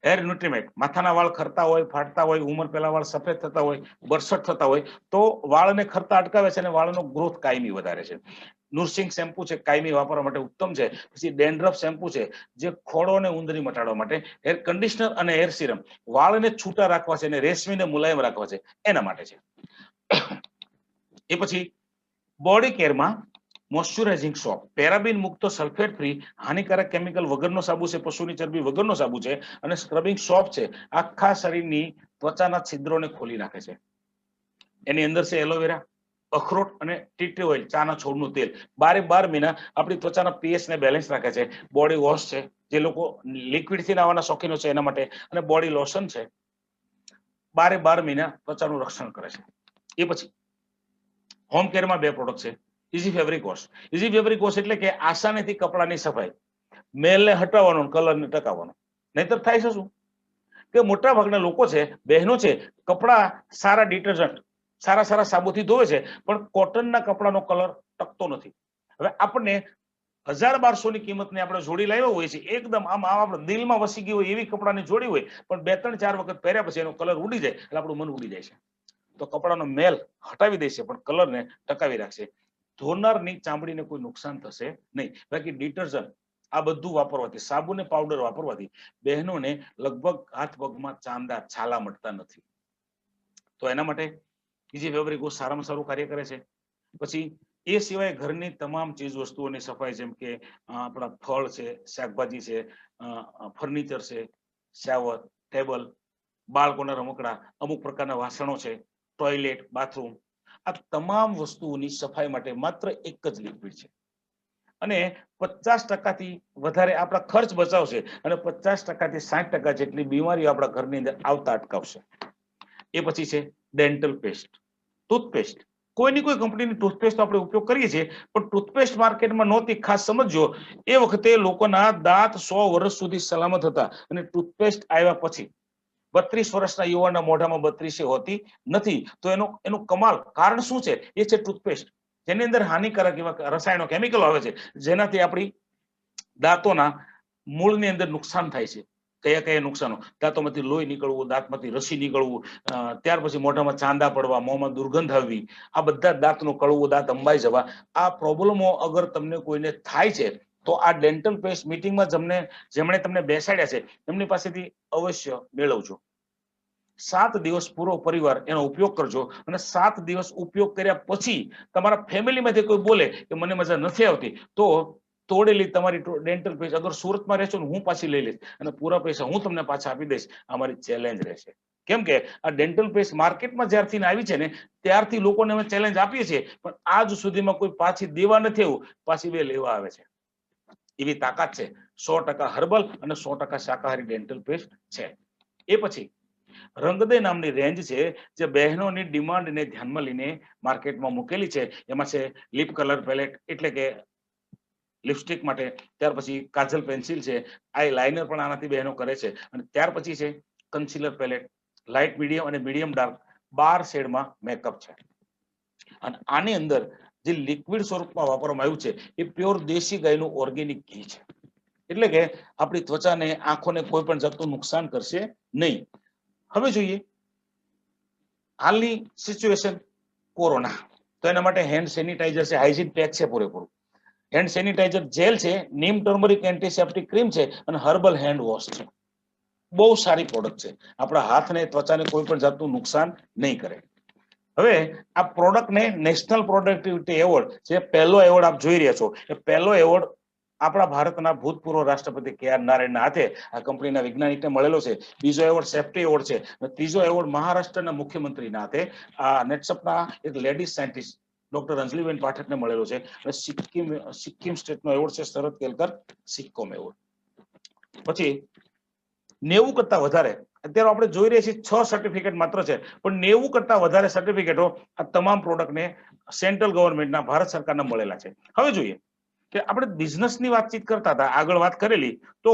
હેર ન્યુટ્રીમેટ. માથાના વાળ ખરતા હોય, ફાટતા હોય, ઉંમર પહેલા વાળ સફેદ થતા હોય, બરસટ થતા હોય, તો વાળને ખરતા અટકાવે છે અને વાળનો ગ્રોથ કાયમી વધારે છે. નુરસિંગ શેમ્પુ છે કાયમી વાપરવા માટે ઉત્તમ છે. પછી ડેન્ડ્રફ શેમ્પુ છે જે ખોડો અને ઉંદરી મટાડવા માટે. હેર કન્ડિશનર અને હેર સિરમ વાળને છૂટા રાખવા છે અને રેશમીને મુલાયમ રાખવા છે, એના માટે છે. એ પછી બોડી કેરમાં મોઇશ્ચરાઇઝિંગ સોપ, પેરાબિન મુક્ત સલ્ફેટ ફ્રી હાનિકારક કેમિકલ વગરનો સાબુ છે, પશુની ચરબી વગરનો સાબુ છે, અને સ્ક્રબિંગ સોપ છે, આખા શરીરની ત્વચાના છિદ્રોને ખોલી નાખે છે. એની અંદર છે એલોવેરા, અખરોટ અને ટી ટ્રી ઓઇલ, ચાના છોડનું તેલ. 12 મહિના આપણી ત્વચાના પીએચ ને બેલેન્સ રાખે છે. બોડી વોશ છે, જે લોકો લિક્વિડ થી નાવાના શોખીનો છે એના માટે, અને બોડી લોશન છે, 12 મહિના ત્વચાનું રક્ષણ કરે છે. એ પછી હોમ કેરમાં 2 પ્રોડક્ટ છે. Easy fabric wash. Easy fabric wash એટલે કે આસાનીથી કપડાની સફાઈ, મેલને હટાવવાનો, કલરને ટકાવવાનો. નહીતર થાય છે શું કે મોટા ભાગના લોકો છે, બહેનો છે, કપડા સારા ડિટર્જન્ટ, સારા સાબુથી ધોવે છે, પણ કોટનના કપડાનો કલર ટકતો નથી. હવે આપણને 1000-1200 ની કિંમતની આપણે જોડી લાવ્યા હોય છે, એકદમ આમ આપણે દિલમાં વસી ગઈ હોય એવી કપડાની જોડી હોય, પણ 2-3-4 વખત પહેર્યા પછી એનો કલર ઉડી જાય એટલે આપણું મન ઉડી જાય છે. તો કપડાનો મેલ હટાવી દેશે પણ કલરને ટકાવી રાખશે. ધોનારની ચામડીને કોઈ નુકસાન થશે નહીં. બાકી ડિટર્જન્ટ આ બધું વાપરવાથી, સાબુ ને પાવડર વાપરવાથી બહેનોને લગભગ હાથ પગમાં ચાંદા છાલા મળતા નથી. તો એના માટે ઇઝી ફેબ્રિક વોશ સારામાં સારું કાર્ય કરે છે. પછી એ સિવાય ઘરની તમામ ચીજ વસ્તુઓની સફાઈ, જેમ કે આપણા ફળ છે, શાકભાજી છે, ફર્નિચર છે, શાવર, ટેબલ, બાળકોના રમકડા, અમુક પ્રકારના વાસણો છે, ટોયલેટ, બાથરૂમ, આ તમામ વસ્તુઓની સફાઈ માટે માત્ર એક જ લિક્વિડ છે, અને 50% વધારે આપણા ખર્ચ બચાવશે, અને 50% થી 60% જેટલી બીમારીઓ આપણા ઘરની અંદર આવતા અટકાવશે. એ પછી છે ડેન્ટલ પેસ્ટ, ટૂથપેસ્ટ. કોઈની કોઈ કંપનીની ટૂથપેસ્ટ આપણે ઉપયોગ કરીએ છીએ, પણ ટૂથપેસ્ટ માર્કેટમાં નહોતી. ખાસ સમજો, એ વખતે લોકોના દાંત 100 વર્ષ સુધી સલામત હતા, અને ટૂથપેસ્ટ આવ્યા પછી 32 વર્ષના યુવાનના મોઢામાં 32 હોતી નથી. તો એનું કમાલ કારણ શું છે? એ છે ટૂથપેસ્ટ, જેની અંદર હાનિકારક એવા રસાયણો, કેમિકલ આવે છે, જેનાથી આપણી દાંતોના મૂળની અંદર નુકસાન થાય છે. કયા નુકસાનો? દાંતોમાંથી લોહી નીકળવું, દાંતમાંથી રસી નીકળવું, ત્યાર પછી મોઢામાં ચાંદા પડવા, મોંમાં દુર્ગંધ આવવી, આ બધા દાંતનું કળવું, દાંત અંબાઈ જવા, આ પ્રોબ્લેમો અગર તમને કોઈને થાય છે તો આ ડેન્ટલ પેસ્ટ મીટિંગમાં જેમણે તમને બેસાડ્યા છે એમની પાસેથી અવશ્ય મેળવજો. 7 દિવસ પૂરો પરિવાર એનો ઉપયોગ કરજો, અને 7 દિવસ ઉપયોગ કર્યા પછી તમારા ફેમિલીમાંથી કોઈ બોલે કે મને મજા નથી આવતી, તો તોડેલી તમારી ડેન્ટલ પેસ્ટ અગર સુરતમાં રહેશો ને, હું પાછી લઈ લઈશ, અને પૂરા પૈસા હું તમને પાછા આપી દઈશ. અમારી ચેલેન્જ રહેશે. કેમ કે આ ડેન્ટલ પેસ્ટ માર્કેટમાં જ્યારથી આવી છે ને, ત્યારથી લોકોને અમે ચેલેન્જ આપીએ છીએ, પણ આજ સુધીમાં કોઈ પાછી દેવા નથી આવ્યું, પાછી 2 લેવા આવે છે. એવી તાકાત છે. 100% હર્બલ અને 100% શાકાહારી ડેન્ટલ પેસ્ટ છે. એ પછી રંગદે નામની રેન્જ છે, જે બહેનોની ડિમાન્ડને ધ્યાનમાં લઈને માર્કેટમાં મૂકેલી છે. એમાં છે લિપ કલર પેલેટ, એટલે કે લિપસ્ટિક માટે, ત્યાર પછી કાજલ પેન્સિલ છે, આઈ લાઇનર પણ આનાથી બહેનો કરે છે, અને ત્યાર પછી છે કન્સીલર પેલેટ, લાઇટ મીડિયમ અને મીડિયમ ડાર્ક 12 શેડમાં મેકઅપ છે. અને આની અંદર જે લિક્વિડ સ્વરૂપમાં વાપરવામાં આવ્યું છે એ પ્યોર દેશી ગાયનું ઓર્ગેનિક ઘી છે, એટલે કે આપણી ત્વચાને, આંખોને કોઈ પણ જાતનું નુકસાન કરશે નહીં. હવે જોઈએ હાલની સિચ્યુએશન, કોરોના, તો એના માટે હેન્ડ સેનિટાઈઝર છે, હાઇજીન પેક છે પૂરેપૂરું. હેન્ડ સેનિટાઈઝર જેલ છે, નીમ ટર્મરિક એન્ટીસેપ્ટિક ક્રીમ છે, અને હર્બલ હેન્ડ વોશ છે. બહુ સારી પ્રોડક્ટ છે, આપણા હાથને, ત્વચાને કોઈ પણ જાતનું નુકસાન નહીં કરે. હવે આ પ્રોડક્ટને નેશનલ પ્રોડક્ટિવિટી એવોર્ડ, જે પહેલો એવોર્ડ આપ જોઈ રહ્યા છો, એ પહેલો એવોર્ડ આપણા ભારતના ભૂતપૂર્વ રાષ્ટ્રપતિ કે.આર. નારાયણના હાથે આ કંપનીના વૈજ્ઞાનિકને મળેલો છે. બીજો એવોર્ડ સેફ્ટી એવોર્ડ છે, અને ત્રીજો એવોર્ડ મહારાષ્ટ્રના મુખ્યમંત્રીના હાથે આ નેટસપના એક લેડી સાયન્ટિસ્ટ ડોક્ટર અંજલિબેન પાઠકને મળેલો છે. અને સિક્કિમ સ્ટેટનો એવોર્ડ છે શરદ કેલકર સિક્કોમ એવોર્ડ. પછી 90 કરતા વધારે, અત્યારે આપણે જોઈ રહ્યા છીએ 6 સર્ટિફિકેટ માત્ર છે, પણ 90 કરતા વધારે સર્ટિફિકેટો આ તમામ પ્રોડક્ટને સેન્ટ્રલ ગવર્મેન્ટના, ભારત સરકારના મળેલા છે. હવે જોઈએ કે આપણે બિઝનેસની વાતચીત કરતા હતા, આગળ વાત કરેલી, તો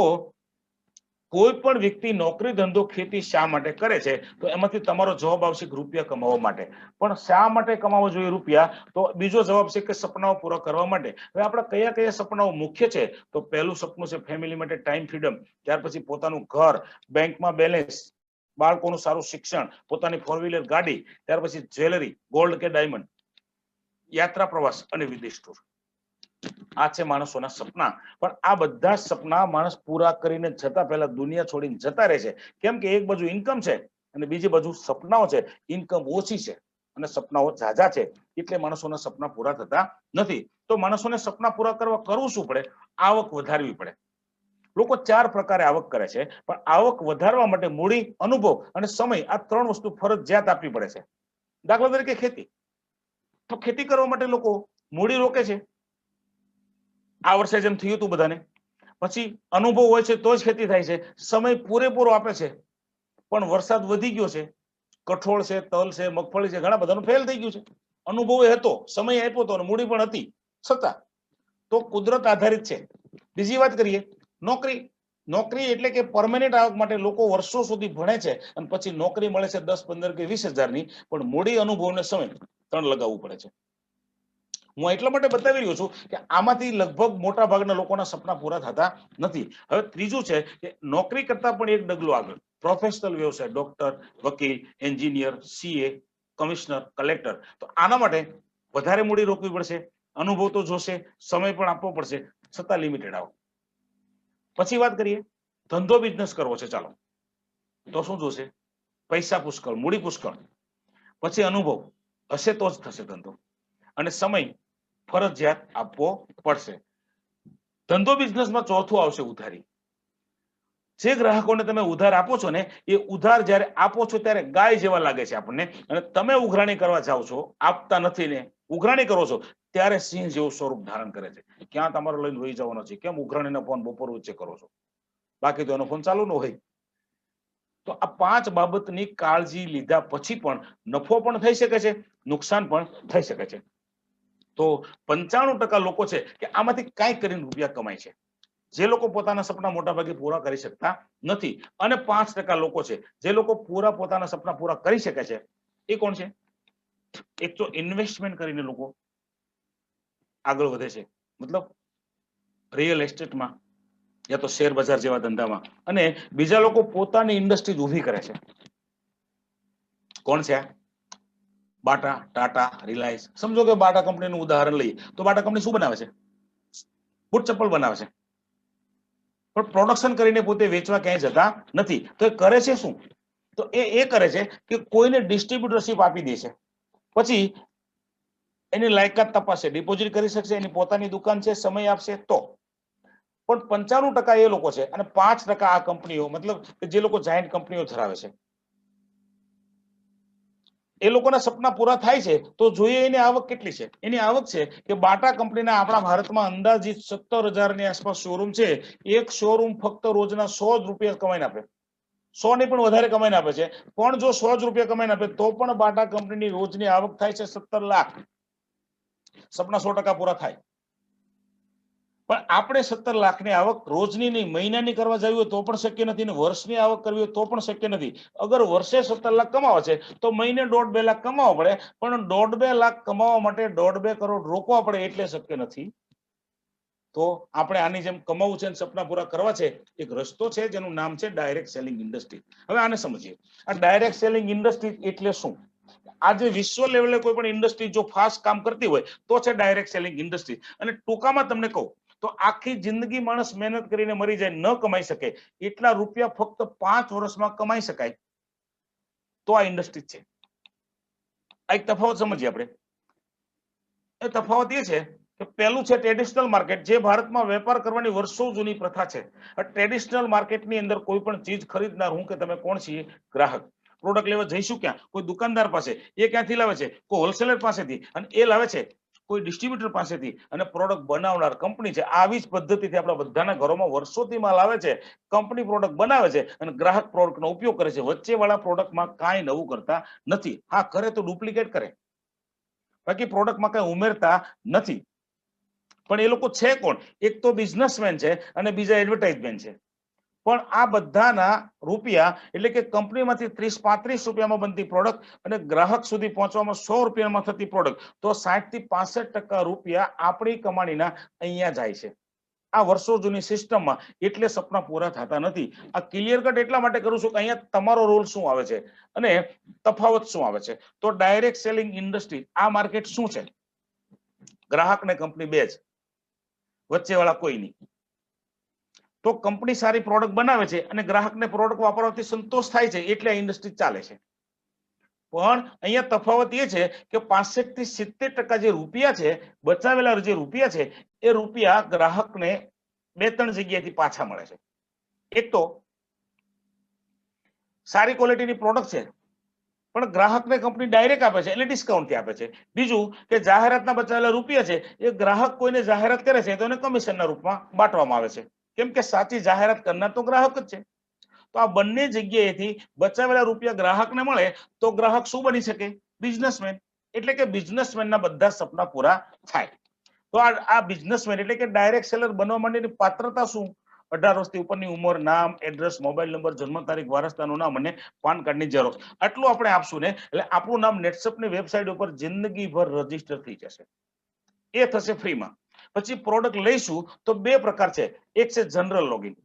કોઈ પણ વ્યક્તિ નોકરી, ધંધો, ખેતી શા માટે કરે છે? તો એમાંથી તમારો જવાબ આવશે રૂપિયા કમાવા માટે. પણ શા માટે કમાવો જોઈએ રૂપિયા? તો બીજો જવાબ છે કે સપનાઓ પૂરા કરવા માટે. હવે આપણા કયા સપનાઓ મુખ્ય છે? તો પહેલું સપનું છે ફેમિલી માટે ટાઈમ ફ્રીડમ, ત્યાર પછી પોતાનું ઘર, બેંકમાં બેલેન્સ, બાળકોનું સારું શિક્ષણ, પોતાની 4 વ્હીલર ગાડી, ત્યાર પછી જ્વેલરી, ગોલ્ડ કે ડાયમંડ, યાત્રા, પ્રવાસ અને વિદેશ ટૂર. આ છે માણસોના સપના. પણ આ બધા સપના માણસ પૂરા કરીને જતા પહેલા દુનિયા છોડીને જતા રહે છે. કેમ કે એક બાજુ ઇન્કમ છે અને બીજી બાજુ સપનાઓ છે. ઇન્કમ ઓછી છે અને સપનાઓ ઝાઝા છે એટલે માણસોના સપના પૂરા થતા નથી. તો માણસોને સપના પૂરા કરવા કરવું શું પડે? આવક વધારવી પડે. લોકો 4 પ્રકારે આવક કરે છે, પણ આવક વધારવા માટે મૂડી, અનુભવ અને સમય આ 3 વસ્તુ ફરજિયાત આપવી પડે છે. દાખલા તરીકે ખેતી, તો ખેતી કરવા માટે લોકો મૂડી રોકે છે, આ વર્ષે જેમ થયું હતું બધાને. પછી અનુભવ હોય છે તો જ ખેતી થાય છે, સમય પૂરેપૂરો આપે છે, પણ વરસાદ વધી ગયો છે, કઠોળ છે, તલ છે, મગફળી છે, ઘણા બધાનું ફેલ થઈ ગયું છે. અનુભવ હતો, સમય આપ્યો હતો, મૂડી પણ હતી, છતાં તો કુદરત આધારિત છે. બીજી વાત કરીએ નોકરી. નોકરી એટલે કે પરમેનન્ટ આવક માટે લોકો વર્ષો સુધી ભણે છે અને પછી નોકરી મળે છે 10, 15 કે 20 હજારની, પણ મૂડી, અનુભવ ને સમય 3 લગાવવું પડે છે. હું એટલા માટે બતાવી રહ્યો છું કે આમાંથી લગભગ મોટા ભાગના લોકોના સપના પૂરા થતા નથી. હવે ત્રીજું છે કે નોકરી કરતા પણ એક ડગલું આગળ, પ્રોફેશનલ વ્યવસાય, ડોક્ટર, વકીલ, એન્જિનિયર, સીએ, કમિશનર, કલેક્ટર. તો આના માટે વધારે મૂડી રોકવી પડશે, અનુભવ તો જોશે, સમય પણ આપવો પડશે, છતાં લિમિટેડ આવક. પછી વાત કરીએ ધંધો, બિઝનેસ કરવો છે, ચાલો તો શું જોશે? પૈસા પુષ્કળ, મૂડી પુષ્કળ, પછી અનુભવ હશે તો જ થશે ધંધો, અને સમય ફરજિયાત આપવો પડશે. ધંધો બિઝનેસમાં ચોથું આવશે ઉધારી. જે ગ્રાહકોને તમે ઉધાર આપો છો ને, એ ઉધાર જ્યારે આપો છો ત્યારે ગાય જેવા લાગે છે આપણને, અને તમે ઉઘરાણી કરવા જાઓ છો, આપતા નથી ને ઉઘરાણી કરો છો, ત્યારે સિંહ જેવું સ્વરૂપ ધારણ કરે છે. ક્યાં તમારે લઈને વહી જવાનો છે? કેમ ઉઘરાણીના ફોન બપોર વચ્ચે કરો છો? બાકી તો એનો ફોન ચાલુ ન હોય. તો આ 5 બાબતની કાળજી લીધા પછી પણ નફો પણ થઈ શકે છે, નુકસાન પણ થઈ શકે છે. તો 95% લોકો છે કે આમાંથી કાંઈક કરીને રૂપિયા કમાય છે. જે લોકો પોતાના સપના મોટા ભાગે પૂરા કરી શકતા નથી, અને 5% લોકો છે જે લોકો પોતાના સપના પૂરા કરી શકે છે. એ કોણ છે? એક તો ઇન્વેસ્ટમેન્ટ કરીને લોકો આગળ વધે છે, મતલબ રિયલ એસ્ટેટમાં યા તો શેર બજાર જેવા ધંધામાં, અને બીજા લોકો પોતાની ઇન્ડસ્ટ્રી ઊભી કરે છે. કોણ છે? બાટા, ટાટા, રિલાયન્સ. સમજો કે બાટા કંપનીનું ઉદાહરણ લઈએ તો બાટા કંપની શું બનાવે છે? બૂટ ચપ્પલ બનાવે છે, પણ પ્રોડક્શન કરીને પોતે વેચવા ક્યાંય જતા નથી. તો એ કરે છે શું? તો એ કરે છે કે કોઈને ડિસ્ટ્રીબ્યુટરશિપ આપી દે છે, પછી એની લાયકાત તપાસે, ડિપોઝિટ કરી શકશે, એની પોતાની દુકાન છે, સમય આપશે તો. પણ 95% એ લોકો છે, અને 5% આ કંપનીઓ, મતલબ જે લોકો જાયન્ટ કંપનીઓ ધરાવે છે. એ લોકોના સપના પૂરા થાય છે તો જોઈએ એની આવક કેટલી છે. એની આવક છે કે બાટા કંપનીના આપણા ભારતમાં અંદાજિત 17,000 ની આસપાસ શોરૂમ છે. એક શોરૂમ ફક્ત રોજના 100 જ રૂપિયા કમાઈને આપે, 100 ની પણ વધારે કમાઈને આપે છે. પણ જો 100 જ રૂપિયા કમાઈને આપે તો પણ બાટા કંપનીની રોજની આવક થાય છે 17 લાખ. સપના 100% પૂરા થાય. પણ આપણે 17 લાખની આવક રોજની નહીં, મહિનાની કરવા જવી હોય તો પણ શક્ય નથી, ને વર્ષની આવક કરવી હોય તો પણ શક્ય નથી. અગર વર્ષે 17 લાખ કમાવા છે તો મહિને 1.5-2 લાખ કમાવા પડે, પણ 1.5-2 લાખ કમાવા માટે 1.5-2 કરોડ રોકવા પડે, એટલે શક્ય નથી. તો આપણે આની જેમ કમાવું છે, સપના પૂરા કરવા છે, એક રસ્તો છે જેનું નામ છે ડાયરેક્ટ સેલિંગ ઇન્ડસ્ટ્રી. હવે આને સમજીએ. આ ડાયરેક્ટ સેલિંગ ઇન્ડસ્ટ્રી એટલે શું? આજે વિશ્વ લેવલે કોઈ પણ ઇન્ડસ્ટ્રી જો ફાસ્ટ કામ કરતી હોય તો છે ડાયરેક્ટ સેલિંગ ઇન્ડસ્ટ્રી. અને ટૂંકામાં તમને કહું તો આખી જિંદગી માણસ મહેનત કરીને મરી જાય, ન કમાઈ શકે એટલા રૂપિયા ફક્ત 5 વર્ષમાં કમાઈ શકાય, તો આ ઇન્ડસ્ટ્રી છે. આ એક તફાવત સમજીએ આપણે. એ તફાવત એ છે કે પહેલું છે ટ્રેડિશનલ માર્કેટ, જે ભારતમાં વેપાર કરવાની વર્ષો જૂની પ્રથા છે. ટ્રેડિશનલ માર્કેટની અંદર કોઈ પણ ચીજ ખરીદનાર હું કે તમે કોણ છીએ? ગ્રાહક. પ્રોડક્ટ લેવા જઈશું ક્યાં? કોઈ દુકાનદાર પાસે. એ ક્યાંથી લાવે છે? કોઈ હોલસેલર પાસેથી, અને એ લાવે છે કોઈ ડિસ્ટ્રીબ્યુટર પાસેથી, અને પ્રોડક્ટ બનાવનાર કંપની છે. આવી જ પદ્ધતિથી આપણા બધાના ઘરોમાં વર્ષોથી માલ આવે છે. કંપની પ્રોડક્ટ બનાવે છે અને ગ્રાહક પ્રોડક્ટનો ઉપયોગ કરે છે. વચ્ચેવાળા પ્રોડક્ટમાં કાંઈ નવું કરતા નથી. હા, કરે તો ડુપ્લિકેટ કરે, બાકી પ્રોડક્ટમાં કઈ ઉમેરતા નથી. પણ એ લોકો છે કોણ? એક તો બિઝનેસમેન છે અને બીજા એડવર્ટાઇઝમેન્ટ છે. પણ આ બધાના રૂપિયા, એટલે કે કંપનીમાંથી 30-35 રૂપિયામાં બનતી પ્રોડક્ટ અને ગ્રાહક સુધી પહોંચવામાં 100 રૂપિયામાં થતી પ્રોડક્ટ, તો 60-65% રૂપિયા આપણી કમાણીના અહીંયા જાય છે. આ વર્ષો જૂની સિસ્ટમમાં. એટલે સપના પૂરા થતા નથી. આ ક્લિયર કટ એટલા માટે કરું છું કે અહીંયા તમારો રોલ શું આવે છે અને તફાવત શું આવે છે. તો ડાયરેક્ટ સેલિંગ ઇન્ડસ્ટ્રી, આ માર્કેટ શું છે? ગ્રાહક ને કંપની બે જ, વચ્ચેવાળા કોઈ નહીં. તો કંપની સારી પ્રોડક્ટ બનાવે છે અને ગ્રાહકને પ્રોડક્ટ વાપરવાથી સંતોષ થાય છે, એટલે આ ઇન્ડસ્ટ્રી ચાલે છે. પણ અહીંયા તફાવત એ છે કે 65 થી 70% જે રૂપિયા છે, બચાવેલા જે રૂપિયા છે, એ રૂપિયા ગ્રાહકને 2-3 જગ્યાએથી પાછા મળે છે. એક તો સારી ક્વોલિટીની પ્રોડક્ટ છે પણ ગ્રાહકને કંપની ડાયરેક્ટ આપે છે એટલે ડિસ્કાઉન્ટથી આપે છે. બીજું કે જાહેરાતના બચાવેલા રૂપિયા છે એ ગ્રાહક કોઈને જાહેરાત કરે છે તો એને કમિશનના રૂપમાં બાંટવામાં આવે છે, કેમ કે સાચી જાહેરાત કરનાર તો ગ્રાહક જ છે. તો આ બંને જગ્યાએથી બચાવેલા રૂપિયા ગ્રાહકને મળે તો ગ્રાહક શું બની શકે? બિઝનેસમેન. એટલે કે બિઝનેસમેનના બધા સપના પૂરા થાય. તો આ બિઝનેસમેન એટલે કે ડાયરેક્ટ સેલર બનવા માટેની પાત્રતા શું? 18 વર્ષથી ઉપરની ઉંમર, નામ, એડ્રેસ, મોબાઈલ નંબર, જન્મ તારીખ, વારસદારનું નામ અને પાન કાર્ડની ઝેરોક્ષ. આટલું આપણે આપશું ને એટલે આપણું નામ નેટસપની વેબસાઇટ ઉપર જિંદગીભર રજીસ્ટર થઈ જશે. એ થશે ફ્રીમાં. પછી પ્રોડક્ટ લઈશું તો બે પ્રકાર છે. એક છે જનરલ લોગિન.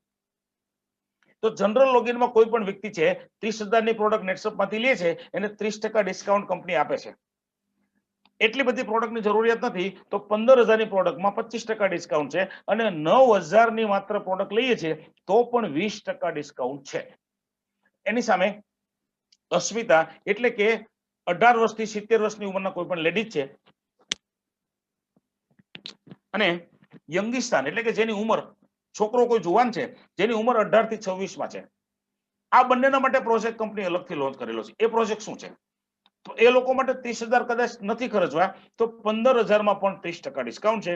તો જનરલ લોગિનમાં કોઈ પણ વ્યક્તિ છે 30,000 ની પ્રોડક્ટ નેટસપમાંથી લે છે એને 30% ડિસ્કાઉન્ટ કંપની આપે છે. એટલી બધી પ્રોડક્ટની જરૂરિયાત નથી તો 15,000 ની પ્રોડક્ટમાં 25% ડિસ્કાઉન્ટ છે અને 9,000 ની માત્ર પ્રોડક્ટ લઈએ છીએ તો પણ 20% ડિસ્કાઉન્ટ છે. એની સામે અસ્મિતા એટલે કે 18 વર્ષથી 70 વર્ષની ઉંમરના કોઈ પણ લેડીઝ છે અને યંગિસ્તાન એટલે કે જેની ઉંમર, છોકરો કોઈ જુવાન છે જેની ઉંમર 18 થી 26 માં છે, આ બંનેના માટે પ્રોજેક્ટ કંપની અલગથી લોન્ચ કરેલો છે. એ પ્રોજેક્ટ શું છે? તો એ લોકો માટે 30,000 કદાચ નથી ખર્ચવા તો 15,000 માં પણ 30% ડિસ્કાઉન્ટ છે.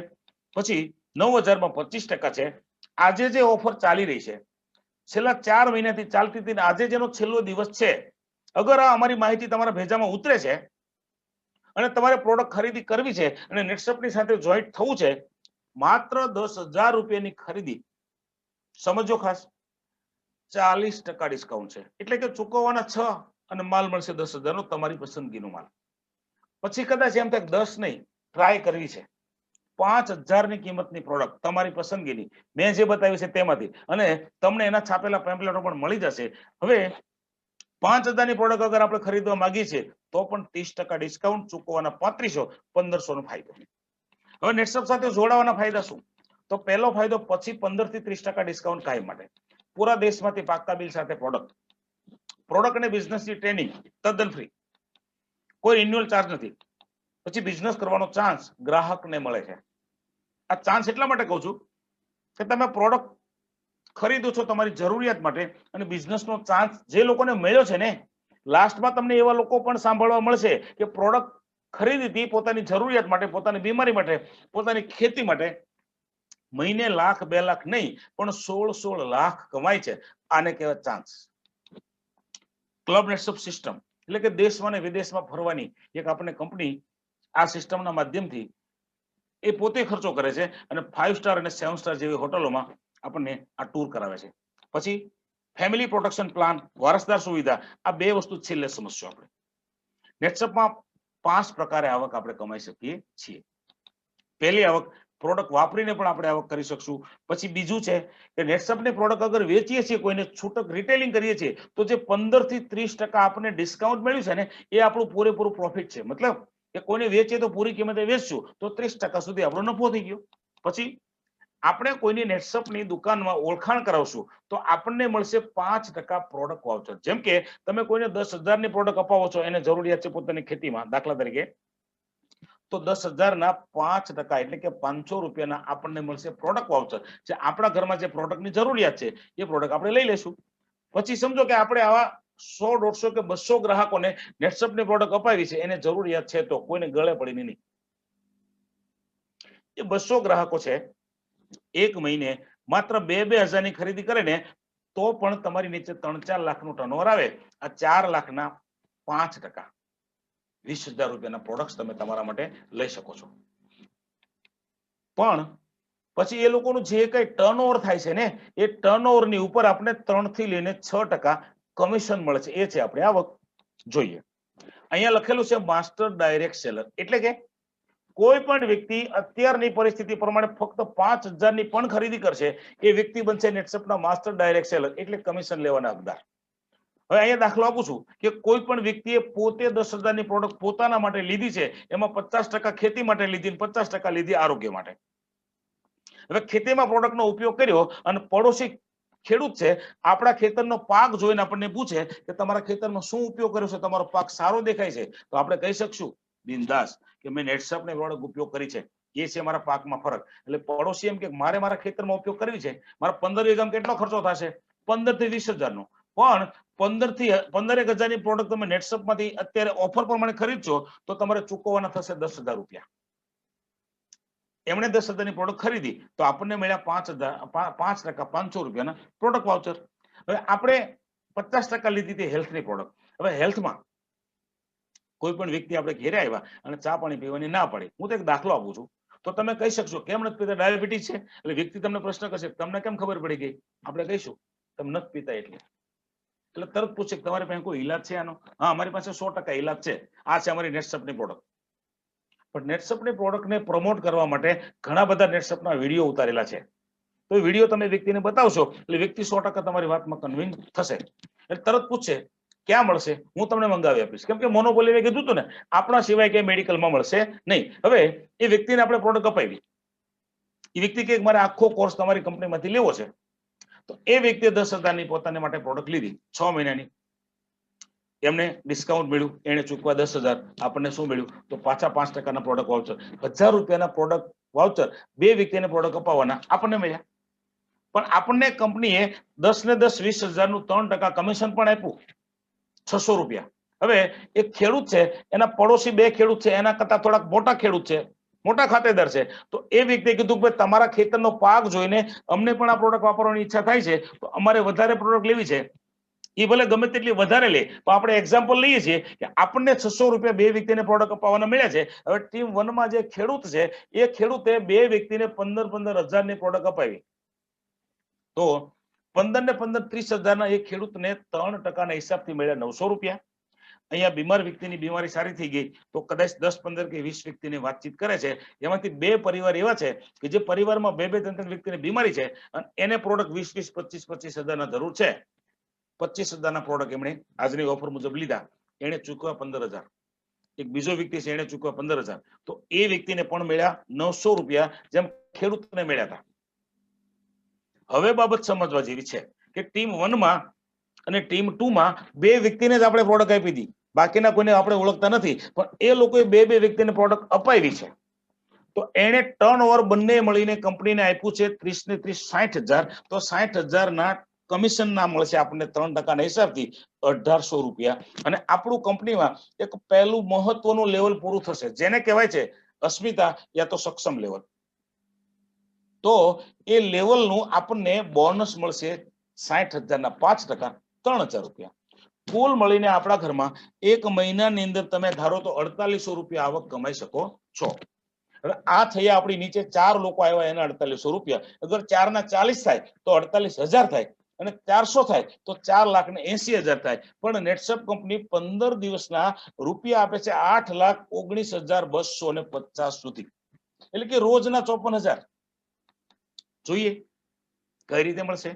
પછી 9,000 માં 25% છે. આજે જે ઓફર ચાલી રહી છે, છેલ્લા 4 મહિનાથી ચાલતી હતી, આજે જેનો છેલ્લો દિવસ છે, અગર આ અમારી માહિતી તમારા ભેજામાં ઉતરે છે અને તમારે પ્રોડક્ટ ખરીદી કરવી છે અને નેટસપની સાથે જોઈન્ટ થવું છે, માત્ર 10,000 રૂપિયાની ખરીદી, સમજો ખાસ, 40% ડિસ્કાઉન્ટ છે. એટલે કે ચૂકવવાના 6 અને માલ મળશે 10,000 નો, તમારી પસંદગીનો માલ. પછી કદાચ એમ થાય 10 નહીં, ટ્રાય કરવી છે, 5,000 ની કિંમતની પ્રોડક્ટ તમારી પસંદગીની મેં જે બતાવી છે તેમાંથી, અને તમને એના છાપેલા પેમ્પલેટો પણ મળી જશે. હવે 5,000 ની પ્રોડક્ટ અગર આપણે ખરીદવા માંગીએ છીએ તો પણ 30% ડિસ્કાઉન્ટ, ચૂકવવાના 3,500, 1,500 નો ફાયદો. હવે નેટસપ સાથે જોડાવાના ફાયદા શું? તો પહેલો ફાયદો, પછી 15 થી 30% ડિસ્કાઉન્ટ કાયમ માટે. પૂરા દેશમાંથી પાક્કા બિલ સાથે પ્રોડક્ટ અને બિઝનેસની ટ્રેનિંગ તદ્દન ફ્રી, કોઈ રિન્યુઅલ ચાર્જ નથી. પછી બિઝનેસ કરવાનો ચાન્સ ગ્રાહકને મળે છે. આ ચાન્સ એટલા માટે કહું છું કે તમે પ્રોડક્ટ ખરીદો છો તમારી જરૂરિયાત માટે અને બિઝનેસનો ચાન્સ જે લોકોને મળ્યો છે ને, લાસ્ટમાં તમને એવા લોકો પણ સાંભળવા મળશે કે પ્રોડક્ટ ખરીદી હતી પોતાની જરૂરિયાત માટે, પોતાની બીમારી માટે, પોતાની ખેતી માટે, મહિને લાખ 2 લાખ નહીં પણ 16 લાખ કમાય છે. આને કહેવાય ચાન્સ. ક્લબ નેટસપ સિસ્ટમ એટલે કે દેશમાં અને વિદેશમાં ફરવાની એક આપણે કંપની આ સિસ્ટમના માધ્યમથી એ પોતે ખર્ચો કરે છે અને 5 સ્ટાર અને 7 સ્ટાર જેવી હોટલોમાં આપણને આ ટૂર કરાવે છે. પછી ફેમિલી પ્રોટેક્શન પ્લાન, વારસદાર સુવિધા, આ બે વસ્તુ છેલ્લે સમજશું. આપણે નેટસપમાં 5 પ્રકારે આવક આપણે કમાઈ શકીએ છીએ. પહેલી આવક, પ્રોડક્ટ વાપરીને પણ આપણે આવક કરી શકશું. પછી બીજું છે કે નેટસપની પ્રોડક્ટ અગર વેચીએ છીએ, કોઈને છૂટક રિટેલિંગ કરીએ છીએ તો જે 15 થી 30% આપણને ડિસ્કાઉન્ટ મળ્યું છે ને, એ આપણું પૂરેપૂરું પ્રોફિટ છે. મતલબ કે કોઈને વેચીએ તો પૂરી કિંમતે વેચશું તો 30% સુધી આપણો નફો થઈ ગયો. પછી આપણે કોઈની નેટસપની દુકાનમાં ઓળખાણ કરાવશું તો આપણને મળશે 5% પ્રોડક્ટ વાઉચર. જેમ કે તમે કોઈને 10,000 ની પ્રોડક્ટ અપાવો છો, એને જરૂરિયાત છે પોતાની ખેતીમાં, દાખલા તરીકે, તો 10,000 ના 5% એટલે કે 500 રૂપિયાના આપણને મળશે પ્રોડક્ટ વાઉચર. જે આપણા ઘરમાં જે પ્રોડક્ટની જરૂરિયાત છે એ પ્રોડક્ટ આપણે લઈ લેશું. પછી સમજો કે આપણે આવા 100, 150 કે 200 ગ્રાહકોને નેટસપની પ્રોડક્ટ અપાવી છે, એને જરૂરિયાત છે તો કોઈને ગળે પડીને નહીં. એ 200 ગ્રાહકો છે, એક મહિને માત્ર 2,000 ની ખરીદી કરે ને તો પણ તમારી નીચે 3-4 લાખનું ટર્નઓવર આવે. આ 4 લાખના 5%, 20,000 રૂપિયાના પ્રોડક્ટ તમે તમારા માટે લઈ શકો છો. પણ પછી એ લોકોનું જે કઈ ટર્નઓવર થાય છે ને, એ ટર્નઓવરની ઉપર આપણે 3 થી લઈને 6% કમિશન મળે છે. એ છે આપણે આવક. જોઈએ અહીંયા લખેલું છે માસ્ટર ડાયરેક્ટ સેલર, એટલે કે કોઈ પણ વ્યક્તિ અત્યારની પરિસ્થિતિ પ્રમાણે ફક્ત 5,000 ની પણ ખરીદી કરશે, એ વ્યક્તિ બનશે નેટસપના માસ્ટર ડાયરેક્ટ સેલર, એટલે કમિશન લેવાના હકદાર. હવે અહીંયા દાખલો આપું છું કે કોઈ પણ વ્યક્તિએ પોતે 10,000 ની પ્રોડક્ટ પોતાના માટે લીધી છે, એમાં 50% ખેતી માટે લીધી, 50% લીધી આરોગ્ય માટે. હવે ખેતીમાં પ્રોડક્ટનો ઉપયોગ કર્યો અને પડોશી ખેડૂત છે આપણા ખેતરનો પાક જોઈને આપણને પૂછે કે તમારા ખેતરમાં શું ઉપયોગ કર્યો છે, તમારો પાક સારો દેખાય છે, તો આપણે કહી શકશું બિંદાસ કે મેં નેટસપની પ્રોડક્ટ ઉપયોગ કરી છે, એ છે મારા પાકમાં ફરક. એટલે પડોશી એમ કે મારે મારા ખેતરમાં ઉપયોગ કરવી છે, મારા 15 વીઘામાં કેટલો ખર્ચો થશે? 15 થી 20,000 નો. પણ 15,000 ની પ્રોડક્ટ તમે નેટસપમાંથી અત્યારે ઓફર પ્રમાણે ખરીદશો તો તમારે ચૂકવવાના થશે 10,000 રૂપિયા. એમણે 10,000 ની પ્રોડક્ટ ખરીદી તો આપણને મળ્યા 5% 500 રૂપિયાના પ્રોડક્ટ વાઉચર. હવે આપણે 50% લીધી હતી હેલ્થની પ્રોડક્ટ. હવે હેલ્થમાં કોઈ પણ વ્યક્તિ આપણે ઘેરે આવ્યા અને ચા પાણી પીવાની ના પડે, હું તો એક દાખલો આપું છું, તો તમે કહી શકશો કેમ નથી પીતા? ડાયાબિટીસ છે. એટલે વ્યક્તિ તમને પ્રશ્ન કરશે તમને કેમ ખબર પડી ગઈ? આપણે કહીશું તમે નથી પીતા એટલે તરત પૂછે તમારી પાસે કોઈ ઈલાજ છે આનો? હા, અમારી પાસે 100% ઈલાજ છે, આ છે અમારી નેટસપની પ્રોડક્ટ. પણ નેટસપની પ્રોડક્ટને પ્રમોટ કરવા માટે ઘણા બધા નેટસપના વિડીયો ઉતારેલા છે, તો એ વિડીયો તમે વ્યક્તિને બતાવશો એટલે વ્યક્તિ 100% તમારી વાતમાં કન્વિન્સ થશે. એટલે તરત પૂછશે ક્યાં મળશે? હું તમને મંગાવી આપીશ. કેમ કે મોનોપોલીએ કીધું હતું ને આપણા સિવાય કે મેડિકલમાં મળશે નહીં. હવે એ વ્યક્તિને આપણે પ્રોડક્ટ અપાવી, એ વ્યક્તિ કે મારે આખો કોર્સ તમારી કંપનીમાંથી લેવો છે, તો એ વ્યક્તિએ 10,000 ની પોતાની માટે પ્રોડક્ટ લીધી 6 મહિનાની. એમને ડિસ્કાઉન્ટ મળ્યું, એને ચૂકવા 10,000, આપણને શું મળ્યું? તો પાછા 5% પ્રોડક્ટ વાઉચર. 1,000 રૂપિયાના પ્રોડક્ટ વાઉચર બે વ્યક્તિને પ્રોડક્ટ અપાવવાના આપણને મળ્યા. પણ આપણને કંપનીએ 10 ને 10 20,000 નું 3% કમિશન પણ આપ્યું, 600 રૂપિયા. હવે એક ખેડૂત છે, એના પડોશી બે ખેડૂત છે, એના કરતા થોડાક મોટા ખેડૂત છે, મોટા ખાતેદાર છે, તો એ વ્યક્તિએ કીધું કે તમારા ખેતરનો પાક જોઈને અમને પણ આ પ્રોડક્ટ વાપરવાની ઈચ્છા થાય છે, તો અમારે વધારે પ્રોડક્ટ લેવી છે. એ ભલે ગમે તેટલી વધારે લે, તો આપણે એક્ઝામ્પલ લઈએ છીએ કે આપણને 600 રૂપિયા બે વ્યક્તિને પ્રોડક્ટ અપાવવાના મળ્યા છે. હવે ટીમ 1 માં જે ખેડૂત છે એ ખેડૂતે બે વ્યક્તિને 15,000 ની પ્રોડક્ટ અપાવી, તો 15 ને 15 30,000 ના એક ખેડૂતને 3% ના હિસાબથી મળ્યા 900 રૂપિયા. અહીંયા બીમાર વ્યક્તિની બીમારી સારી થઈ ગઈ તો કદાચ 10 15 કે 20 વ્યક્તિની વાતચીત કરે છે, એમાંથી બે પરિવાર એવા છે કે જે પરિવારમાં બે બે ત્રણ વ્યક્તિની બીમારી છે અને એને પ્રોડક્ટ 20 25,000 ના જરૂર છે. 25,000 ના પ્રોડક્ટ એમણે આજની ઓફર મુજબ લીધા, એને ચૂકવા 15,000. એક બીજો વ્યક્તિ છે એને ચૂકવા 15,000, તો એ વ્યક્તિને પણ મળ્યા 900 રૂપિયા, જેમ ખેડૂતને મળ્યા હતા. હવે બાબત સમજવા જેવી છે કે ટીમ 1 માં અને ટીમ 2 માં બે વ્યક્તિને જ આપણે પ્રોડક્ટ આપી હતી, બાકીના કોઈને આપણે ઓળખતા નથી, પણ એ લોકોએ બે બે વ્યક્તિને પ્રોડક્ટ અપાવી છે. તો એને ટર્નઓવર બંને મળીને કંપનીને આપ્યું છે 30 ને 30 60,000. તો 60,000 ના કમિશન ના મળશે આપણને 3% ના હિસાબથી 1,800 રૂપિયા. અને આપણું કંપનીમાં એક પહેલું મહત્વનું લેવલ પૂરું થશે, જેને કહેવાય છે અસ્મિતા યા તો સક્ષમ લેવલ. તો એ લેવલનું આપણને બોનસ મળશે 60,000 ના 5%, 3,000 રૂપિયા. કુલ મળીને આપણા ઘરમાં એક મહિનાની અંદર તમે ધારો તો 4,800 રૂપિયા આવક કમાઈ શકો છો. હવે આ થયા આપણી નીચે 4 લોકો આવ્યા એના 4,800 રૂપિયા. અગર 4 ના 40 થાય તો 48,000 થાય, અને 400 થાય તો 4,80,000 થાય. પણ નેટસપ કંપની 15 દિવસના રૂપિયા આપે છે 8,19,250 સુધી, એટલે કે રોજના 54,000. જોઈએ કઈ રીતે મળશે?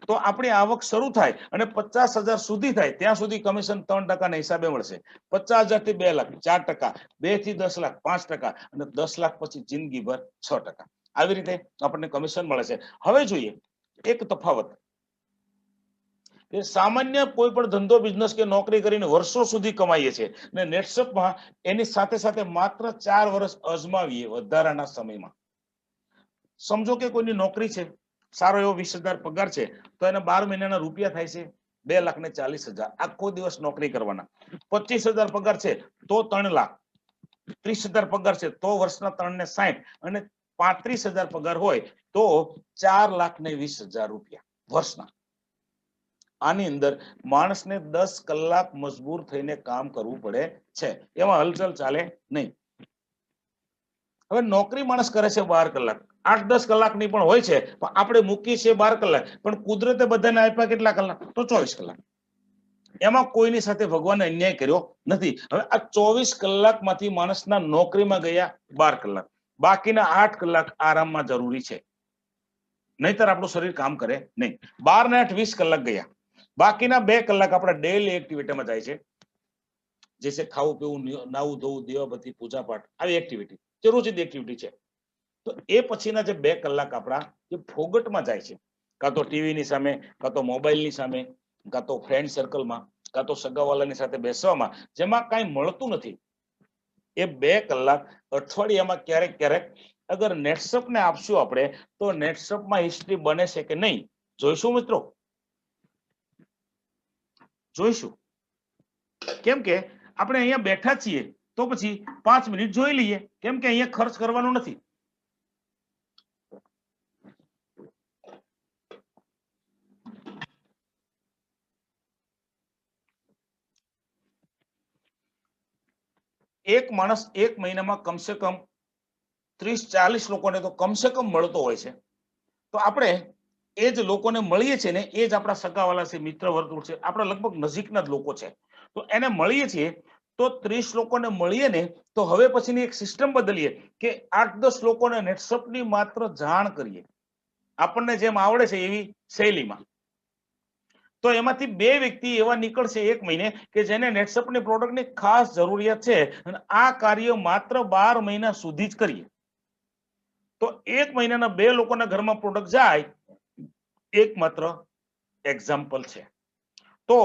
તો આપણી આવક શરૂ થાય અને 50,000 સુધી થાય ત્યાં સુધી કમિશન 3% ના હિસાબે મળશે. 50,000 થી 2 લાખ 4%, 2 થી 10 લાખ 5%, અને 10 લાખ પછી જિંદગીભર 6%. આવી રીતે આપણને કમિશન મળે છે. હવે જોઈએ એક તફાવત કે સામાન્ય કોઈ પણ ધંધો બિઝનેસ કે નોકરી કરીને વર્ષો સુધી કમાઈએ છીએ, અને નેટસપમાં એની સાથે સાથે માત્ર 4 વર્ષ અજમાવીએ વધારાના સમયમાં. સમજો કે કોઈની નોકરી છે, સારો એવો 20,000 પગાર છે, તો એને 12 મહિનાના રૂપિયા થાય છે 2,40,000. આખો દિવસ નોકરી કરવાના. 25,000 પગાર છે તો 3 લાખ. 30,000 પગાર છે તો વર્ષના 3 ને 60, અને 35,000 પગાર હોય તો 4,20,000 રૂપિયા વર્ષના. આની અંદર માણસને 10 કલાક મજબૂર થઈને કામ કરવું પડે છે, એમાં હલચલ ચાલે નહીં. હવે નોકરી માણસ કરે છે 12 કલાક, 8-10 કલાકની પણ હોય છે, પણ આપણે મૂકીએ છીએ 12 કલાક, પણ કુદરતે બધાને આપ્યા કેટલા કલાક? તો 24 કલાક. એમાં કોઈની સાથે ભગવાને અન્યાય કર્યો નથી. હવે આ 24 કલાકમાંથી માણસના નોકરીમાં ગયા 12 કલાક, બાકીના 8 કલાક આરામમાં જરૂરી છે, નહીતર આપણું શરીર કામ કરે નહીં. 12 ને 8 20 કલાક ગયા, બાકીના 2 કલાક આપણા ડેલી એક્ટિવિટીમાં જાય છે, જે છે ખાવું પીવું, નાવું ધોવું, દીવાબત્તી, પૂજા પાઠ, આવી એક્ટિવિટી જે રોજની એક્ટિવિટી છે. તો એ પછીના જે 2 કલાક આપણા જે ફોગટમાં જાય છે, કાં તો ટીવીની સામે, કાં તો મોબાઈલની સામે, કાં તો ફ્રેન્ડ સર્કલમાં, કાં તો સગાવાલાની સાથે બેસવામાં, જેમાં કાંઈ મળતું નથી, એ 2 કલાક અઠવાડિયામાં ક્યારેક ક્યારેક અગર નેટસપને આપશું આપણે, તો નેટસપમાં હિસ્ટ્રી બને છે કે નહીં જોઈશું મિત્રો, જોઈશું. કેમ કે આપણે અહીંયા બેઠા છીએ તો પછી 5 મિનિટ જોઈ લઈએ, કેમ કે અહીંયા ખર્ચ કરવાનો નથી. એક માણસ એક મહિનામાં કમસે કમ 30-40 લોકોને તો કમસે કમ મળતો હોય છે. તો આપણે એ જ લોકોને મળીએ છીએ ને, એ જ આપણા સગાવાલા છે, મિત્ર વર્તુળ છે, આપણા લગભગ નજીકના જ લોકો છે. તો એને મળીએ છીએ તો 30 લોકોને મળીએ ને, તો હવે પછીની એક સિસ્ટમ બદલીએ કે 8-10 લોકોને નેટસપની માત્ર જાણ કરીએ, આપણને જેમ આવડે છે એવી શૈલીમાં. તો એમાંથી 2 વ્યક્તિ એવા નીકળશે એક મહિને કે જેને નેટસપની પ્રોડક્ટની ખાસ જરૂરિયાત છે, અને આ કાર્ય માત્ર 12 મહિના સુધી જ કરીએ. તો 1 મહિનાના 2 લોકોના ઘરમાં પ્રોડક્ટ જાય, એકમાત્ર એક્ઝામ્પલ છે. તો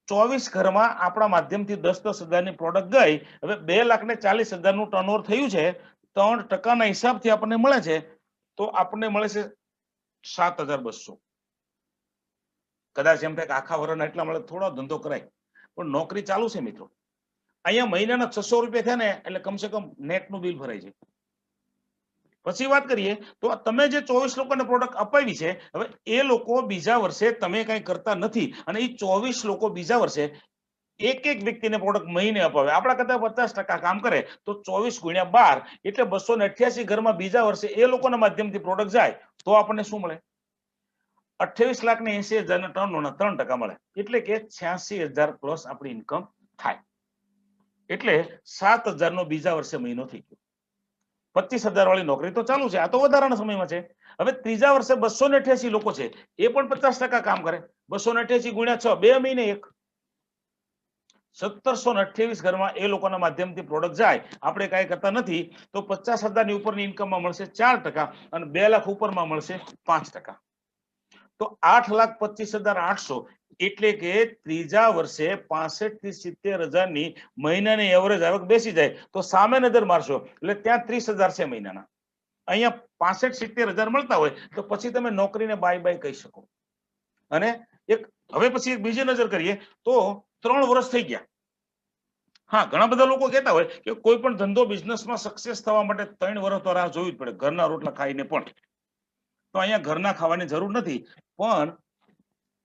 24 ઘરમાં આપણા માધ્યમથી 10-10 હજારની પ્રોડક્ટ ગઈ. હવે 2,40,000 નું ટર્નઓવર થયું છે, 3% હિસાબથી આપણને મળે છે, તો આપણને મળે છે 7,200. કદાચ એમ થાય કે આખા વર્ષના એટલા મળે, થોડો ધંધો કરાય, પણ નોકરી ચાલુ છે મિત્રો. અહીંયા મહિનાના 600 રૂપિયા થયા ને એટલે કમસે કમ નેટનું બિલ ભરાય છે. પછી વાત કરીએ તો તમે જે 24 લોકોને પ્રોડક્ટ અપાવી છે, હવે એ લોકો બીજા વર્ષે તમે કઈ કરતા નથી, અને એ 24 લોકો બીજા વર્ષે એક વ્યક્તિને પ્રોડક્ટ મહિને અપાવે. આપણા કરતા 50% કામ કરે તો 24 × 12 એટલે 288 ઘરમાં બીજા વર્ષે એ લોકોના માધ્યમથી પ્રોડક્ટ જાય, તો આપણને શું મળે? 28,80,000 ટર્નઓવરના 3% મળે, એટલે કે 86,000 પ્લસ આપણી ઇન્કમ થાય. એટલે 7,000 નો બીજા વર્ષે મહિનો થઈ ગયો. 25,000 વાળી નોકરી તો ચાલુ છે, આ તો વધારાના સમયમાં છે. હવે ત્રીજા વર્ષે 288 લોકો છે, એ પણ 50% કામ કરે. 288 × 6, 2 મહિને 1, 1,728 ઘરમાં એ લોકોના માધ્યમથી પ્રોડક્ટ જાય, આપણે કાંઈ કરતા નથી, તો 50,000 ની ઉપરની ઇન્કમમાં મળશે 4%, અને 2 લાખ ઉપરમાં મળશે 5%. તો 8,25,800, એટલે કે ત્રીજા વર્ષે 65 થી 70,000 ની મહિનાની એવરેજ આવક બેસી જાય. તો સામે નજર મારશો એટલે ત્યાં 30,000 છે મહિનાના, અહીંયા 65-70,000 મળતા હોય, તો પછી તમે નોકરીને બાય બાય કહી શકો. અને હવે પછી એક બીજી નજર કરીએ તો 3 વર્ષ થઈ ગયા. હા, ઘણા બધા લોકો કહેતા હોય કે કોઈ પણ ધંધો બિઝનેસમાં સક્સેસ થવા માટે 3 વર્ષ તો રાહ જોવી જ પડે, ઘરના રોટલા ખાઈને પણ. તો અહીંયા ઘરના ખાવાની જરૂર નથી, પણ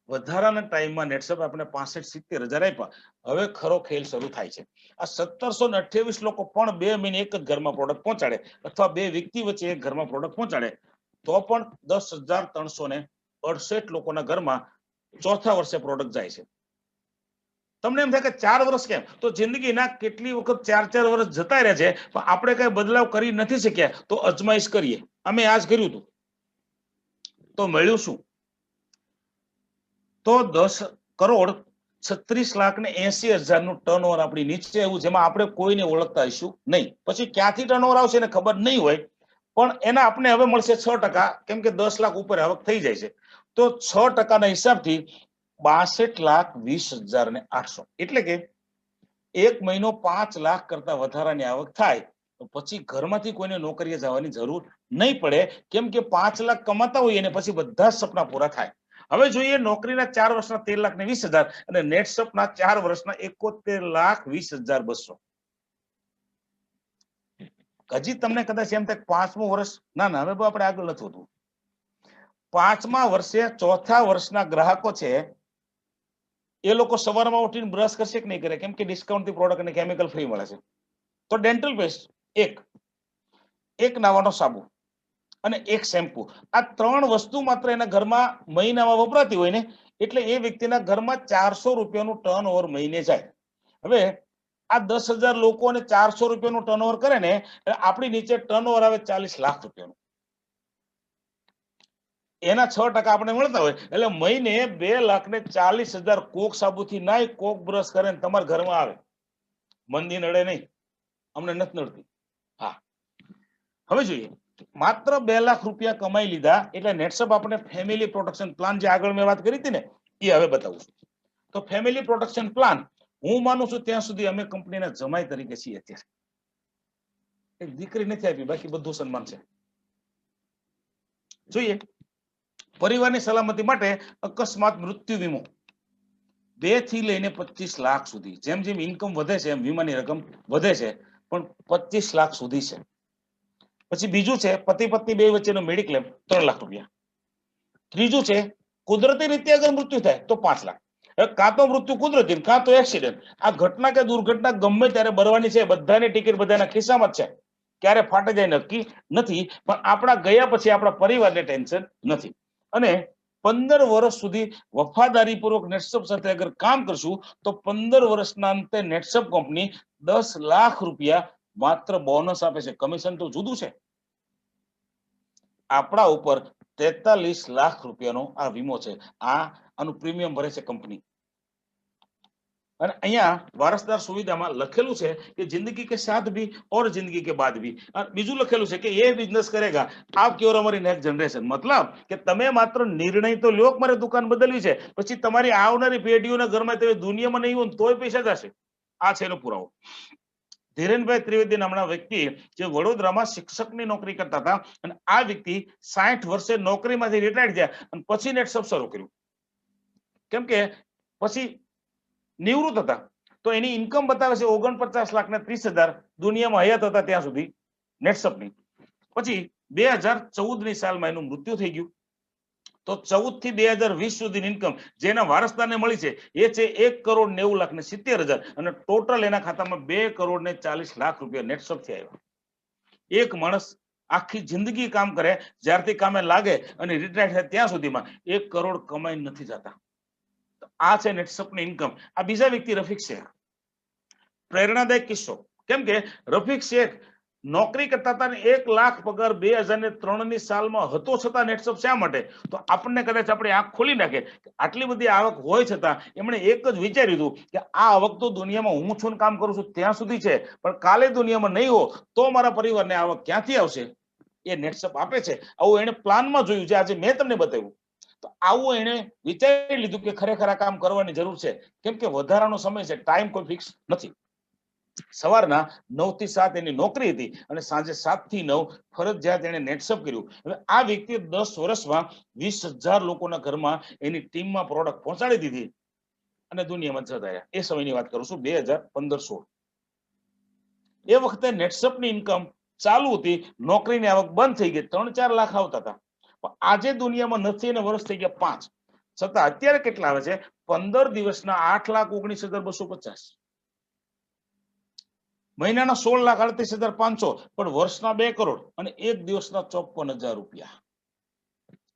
વધારાના ટાઈમમાં નેટસપ આપણે 65-70,000 આપ્યા. હવે ખરો ખેલ શરૂ થાય છે. આ 1,728 લોકો પણ 2 મહિને એક જ ઘરમાં પ્રોડક્ટ પહોંચાડે, અથવા 2 વ્યક્તિ વચ્ચે એક ઘરમાં પ્રોડક્ટ પહોંચાડે, તો પણ 10,368 લોકોના ઘરમાં ચોથા વર્ષે પ્રોડક્ટ જાય છે. તમને એમ થાય કે 4 વર્ષ કેમ? તો જિંદગીના કેટલી વખત 4 વર્ષ જતા રહ્યા છે, પણ આપણે કઈ બદલાવ કરી નથી શક્યા. તો અજમાઈશ કરીએ. અમે આજ કર્યું હતું, તો મળ્યું શું? તો 10,36,80,000 નું ટર્નઓવર આપણી નીચે આવ્યું, જેમાં આપણે કોઈને ઓળખતા હશું નહીં. પછી ક્યાંથી ટર્નઓવર આવશે એને ખબર નહીં હોય, પણ એના આપણે હવે મળશે 6%, કેમ કે 10 લાખ ઉપર આવક થઈ જાય છે. તો 6% ના હિસાબથી 62,20,800, એટલે કે એક મહિનો 5 લાખ કરતા વધારાની આવક થાય, તો પછી ઘરમાંથી કોઈને નોકરીએ જવાની જરૂર નહીં પડે, કેમ કે 5 લાખ કમાતા હોય અને પછી બધા સપના પૂરા થાય. હવે જોઈએ નોકરીના 4 વર્ષના 13,20,000 અને નેટસપના 4 વર્ષના 71,20,200. હજી તમને કદાચ એમ થાય 5મું વર્ષ, ના હવે આપણે આગળ નથી હોતું. 5મા વર્ષે ચોથા વર્ષના ગ્રાહકો છે, એ લોકો સવારમાં ઉઠીને બ્રશ કરશે કે નહીં કરે? કેમ કે ડિસ્કાઉન્ટથી પ્રોડક્ટ અને કેમિકલ ફ્રી મળે છે. તો ડેન્ટલ પેસ્ટ એક નાવાનો સાબુ અને એક શેમ્પુ, આ 3 વસ્તુ માત્ર એના ઘરમાં મહિનામાં વપરાતી હોય ને, એટલે એ વ્યક્તિના ઘરમાં 400 રૂપિયાનું ટર્નઓવર મહિને જાય. હવે આ 10,000 લોકો અને 400 રૂપિયાનું ટર્નઓવર કરે ને, આપણી નીચે ટર્નઓવર આવે 40 લાખ રૂપિયાનું. એના 6% આપણે મળતા હોય, એટલે મહિને 2,40,000 કોક સાબુથી નાય, કોક બ્રશ કરે ને તમારા ઘરમાં આવે. મંદી નડે નહીં, અમને નથી નડતી. હા, હવે જોઈએ માત્ર 2 લાખ રૂપિયા કમાઈ લીધા એટલે નેટસપ આપણે ફેમિલી પ્રોટેક્શન પ્લાન જે આગળ મેં વાત કરી હતી ને એ હવે બતાવું છું. તો ફેમિલી પ્રોટેક્શન પ્લાન હું માનું છું ત્યાં સુધી અમે કંપનીના જમાઈ તરીકે છીએ. અત્યારે એક દીકરી નથી આપી, બાકી બધું સન્માન છે. જોઈએ પરિવારની સલામતી માટે અકસ્માત મૃત્યુ વીમો 2 થી લઈને 25 લાખ સુધી. જેમ જેમ ઇન્કમ વધે છે એમ વીમાની રકમ વધે છે, પણ 25 લાખ સુધી છે. પછી બીજું છે પતિ પત્ની બે વચ્ચેનો મેડિક્લેમ 3 લાખ રૂપિયા. ત્રીજું છે કુદરતી રીતે અગર મૃત્યુ થાય તો 5 લાખ. કાં તો મૃત્યુ કુદરતી, કાં તો એક્સિડન્ટ. આ ઘટના કે દુર્ઘટના ગમે ત્યારે બનવાની છે. બધાની ટિકિટ બધાના ખિસ્સામાં જ છે. ક્યારે ફાટી જાય નક્કી નથી, પણ આપણા ગયા પછી આપણા પરિવારને ટેન્શન નથી. અને 15 વર્ષ સુધી વફાદારીપૂર્વક નેટસપ સાથે અગર કામ કરશું તો 15 વર્ષના અંતે નેટસપ કંપની 10 લાખ રૂપિયા માત્ર બોનસ આપે છે. કમિશન તો જુદું છે. આપણા ઉપર 43 લાખ રૂપિયાનો આ વીમો છે. આનું પ્રીમિયમ ભરે છે કંપની. અને અહીંયા વારસદાર સુવિધામાં લખેલું છે કે જિંદગી કે સાથ ભી और जिंदगी के बाद भी. બીજું લખેલું છે કે ये बिजनेस करेगा आपकी और हमारी नेक्स्ट जनरेशन. મતલબ કે તમે માત્ર નિર્ણય તો લ્યો કે મારે દુકાન બદલવી છે, પછી તમારી આવનારી પેઢીઓના ઘરમાં તમે દુનિયામાં નહીં હોય તોય પૈસા જશે. આ છે એનો પુરાવો. ધીરેનભાઈ ત્રિવેદી નામના વ્યક્તિ જે વડોદરામાં શિક્ષકની નોકરી કરતા હતા, અને આ વ્યક્તિ 60 વર્ષે નોકરીમાંથી રિટાયર્ડ થયા અને પછી નેટસપ શરૂ કર્યું. કેમ કે પછી નિવૃત્ત હતા. તો એની ઇન્કમ બતાવે છે 49 લાખ ને 30,000 દુનિયામાં હયાત હતા ત્યાં સુધી નેટસપની. પછી 2014 ની સાલમાં એનું મૃત્યુ થઈ ગયું. તો 14 થી 2020 સુધીની ઇન્કમ જેના વારસદારને મળી છે એ છે 1,90,70,000 અને ટોટલ એના ખાતામાં 2,40 લાખ રૂપિયા નેટસપ થી આવ્યા. એક માણસ આખી જિંદગી કામ કરે, જ્યારથી કામે લાગે અને રિટાયર થાય ત્યાં સુધીમાં 1 કરોડ કમાઈ નથી જતા. આ છે નેટસપની ઇન્કમ. આ બીજા વ્યક્તિ રફીક શેખ. પ્રેરણાદાયક કિસ્સો. કેમ કે રફીક શેખ નોકરી કરતા હતા ને 1 લાખ પગાર 2003 ની સાલમાં હતો, છતાં નેટસપ શા માટે? તો આપણને કદાચ આપણે આંખ ખોલી નાખે કે આટલી બધી આવક હોય છતાં એમણે એક જ વિચાર્યું હતું કે આ આવક તો દુનિયામાં હું છું કામ કરું છું ત્યાં સુધી છે, પણ કાલે દુનિયામાં નહીં હો તો મારા પરિવારને આવક ક્યાંથી આવશે? એ નેટસપ આપે છે. આવું એને પ્લાનમાં જોયું છે. આજે મેં તમને બતાવ્યું. તો આવું એને વિચારી લીધું કે ખરેખર આ કામ કરવાની જરૂર છે. કેમ કે વધારાનો સમય છે, ટાઈમ કોઈ ફિક્સ નથી. સવારના 9 થી 7 એની નોકરી હતી અને સાંજે 7 થી 9 ફરજિયાત એને નેટસપ કર્યું. હવે આ વ્યક્તિએ 10 વર્ષમાં 20,000 લોકોના ઘરમાં એની ટીમમાં પ્રોડક્ટ પહોંચાડી દીધી અને દુનિયામાં જતા રહ્યા. એ સમયની વાત કરું છું, 2015-16. એ વખતે નેટસપની ઇન્કમ ચાલુ હતી, નોકરીની આવક બંધ થઈ ગઈ, 3-4 લાખ આવતા હતા. પણ આજે દુનિયામાં નથી અને વર્ષ થઈ ગયા 5, છતાં અત્યારે કેટલા આવે છે? 15 દિવસના 8,19,250, મહિનાના 16,38,500, પણ વર્ષના 2 કરોડ અને એક દિવસના 54,000 રૂપિયા.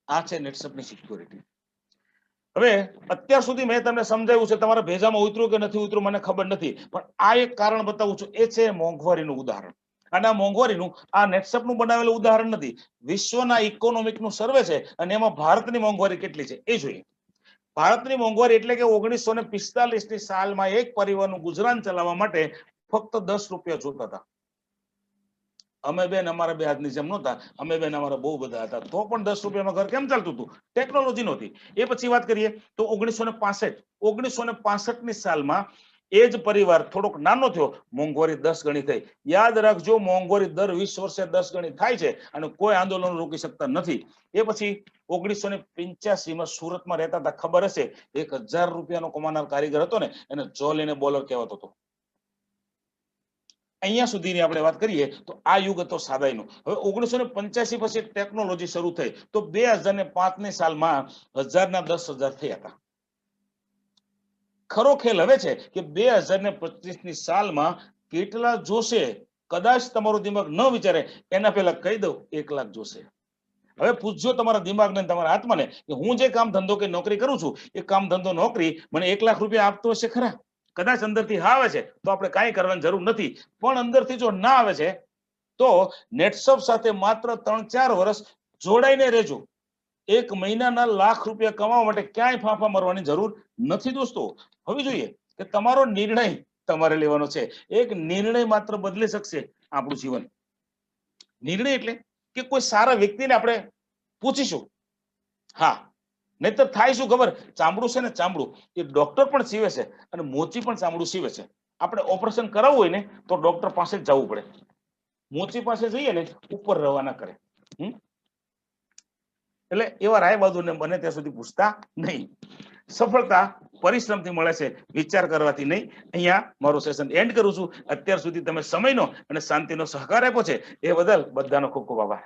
આ છે નેટસપની સિક્યોરિટી. હવે અત્યાર સુધી મેં તમને સમજાવ્યું છે, તમારા ભેજામાં ઉતર્યું કે નથી ઉતર્યું મને ખબર નથી, પણ આ એક કારણ બતાવું છું. એ છે મોંઘવારીનું ઉદાહરણ. અને આ મોંઘવારીનું આ નેટસપનું બનાવેલું ઉદાહરણ નથી, વિશ્વના ઇકોનોમિકનું સર્વે છે અને એમાં ભારતની મોંઘવારી કેટલી છે એ જોઈએ. ભારતની મોંઘવારી એટલે કે 1945 ની સાલમાં એક પરિવારનું ગુજરાન ચલાવવા માટે ફક્ત 10 રૂપિયા જોતા હતા. અમે બેન અમારા બે હાથની જેમ નહોતા, અમે બેન અમારા બહુ બધા હતા, તો પણ 10 રૂપિયામાં ઘર કેમ ચાલતું હતું? ટેકનોલોજી નહોતી. એ પછી વાત કરીએ તો 1965 ની સાલમાં એ જ પરિવાર થોડોક નાનો થયો, મોંઘવારી 10 ગણી થઈ. યાદ રાખજો, મોંઘવારી દર 20 વર્ષે 10 ગણી થાય છે અને કોઈ આંદોલન રોકી શકતા નથી. એ પછી 1985માં સુરતમાં રહેતા હતા, ખબર હશે, 1,000 રૂપિયાનો કમાનાર કારીગર હતો ને, એને જો લઈને બોલર કહેવાતો હતો. અહીંયા સુધીની આપણે વાત કરીએ તો આ યુગ હતો સાદાઈનો. હવે 1985 પછી ટેકનોલોજી શરૂ થઈ તો 2005 ની સાલમાં 1000 ના 10,000 થયા હતા. ખરો ખેલ હવે છે કે 2025 ની સાલમાં કેટલા જોશે? કદાચ તમારું દિમાગ ન વિચારે એના પહેલા કહી દઉં, 1 લાખ જોશે. હવે પૂછજો તમારા દિમાગને, તમારા આત્માને કે હું જે કામ ધંધો કે નોકરી કરું છું એ કામ ધંધો નોકરી મને 1 લાખ રૂપિયા આપતો હશે ખરા? કદાચ અંદરથી હા આવે છે તો આપણે કાંઈ કરવાની જરૂર નથી, પણ અંદરથી જો ના આવે છે તો નેટસપ સાથે માત્ર 3-4 વર્ષ જોડાઈને રહેજો. 1 મહિનાના લાખ રૂપિયા કમાવા માટે ક્યાંય ફાંફા મારવાની જરૂર નથી દોસ્તો. હવે જોઈએ કે તમારો નિર્ણય તમારે લેવાનો છે. એક નિર્ણય માત્ર બદલી શકશે આપણું જીવન. નિર્ણય એટલે કે કોઈ સારા વ્યક્તિને આપણે પૂછીશું. હા, નહીતર થાય શું ખબર, ચામડું છે ને ચામડું એ ડોક્ટર પણ સીવે છે અને મોચી પણ ચામડું સીવે છે. આપણે ઓપરેશન કરાવવું હોય ને તો ડોક્ટર પાસે જ જવું પડે, મોચી પાસે જઈએ ને ઉપર રવાના કરે. એટલે એવા રાય બાજુને બને ત્યાં સુધી પૂછતા નહીં. સફળતા પરિશ્રમથી મળે છે, વિચાર કરવાથી નહીં. અહીંયા મારું સેશન એન્ડ કરું છું. અત્યાર સુધી તમે સમયનો અને શાંતિનો સહકાર આપ્યો છે એ બદલ બધાનો ખૂબ ખૂબ આભાર.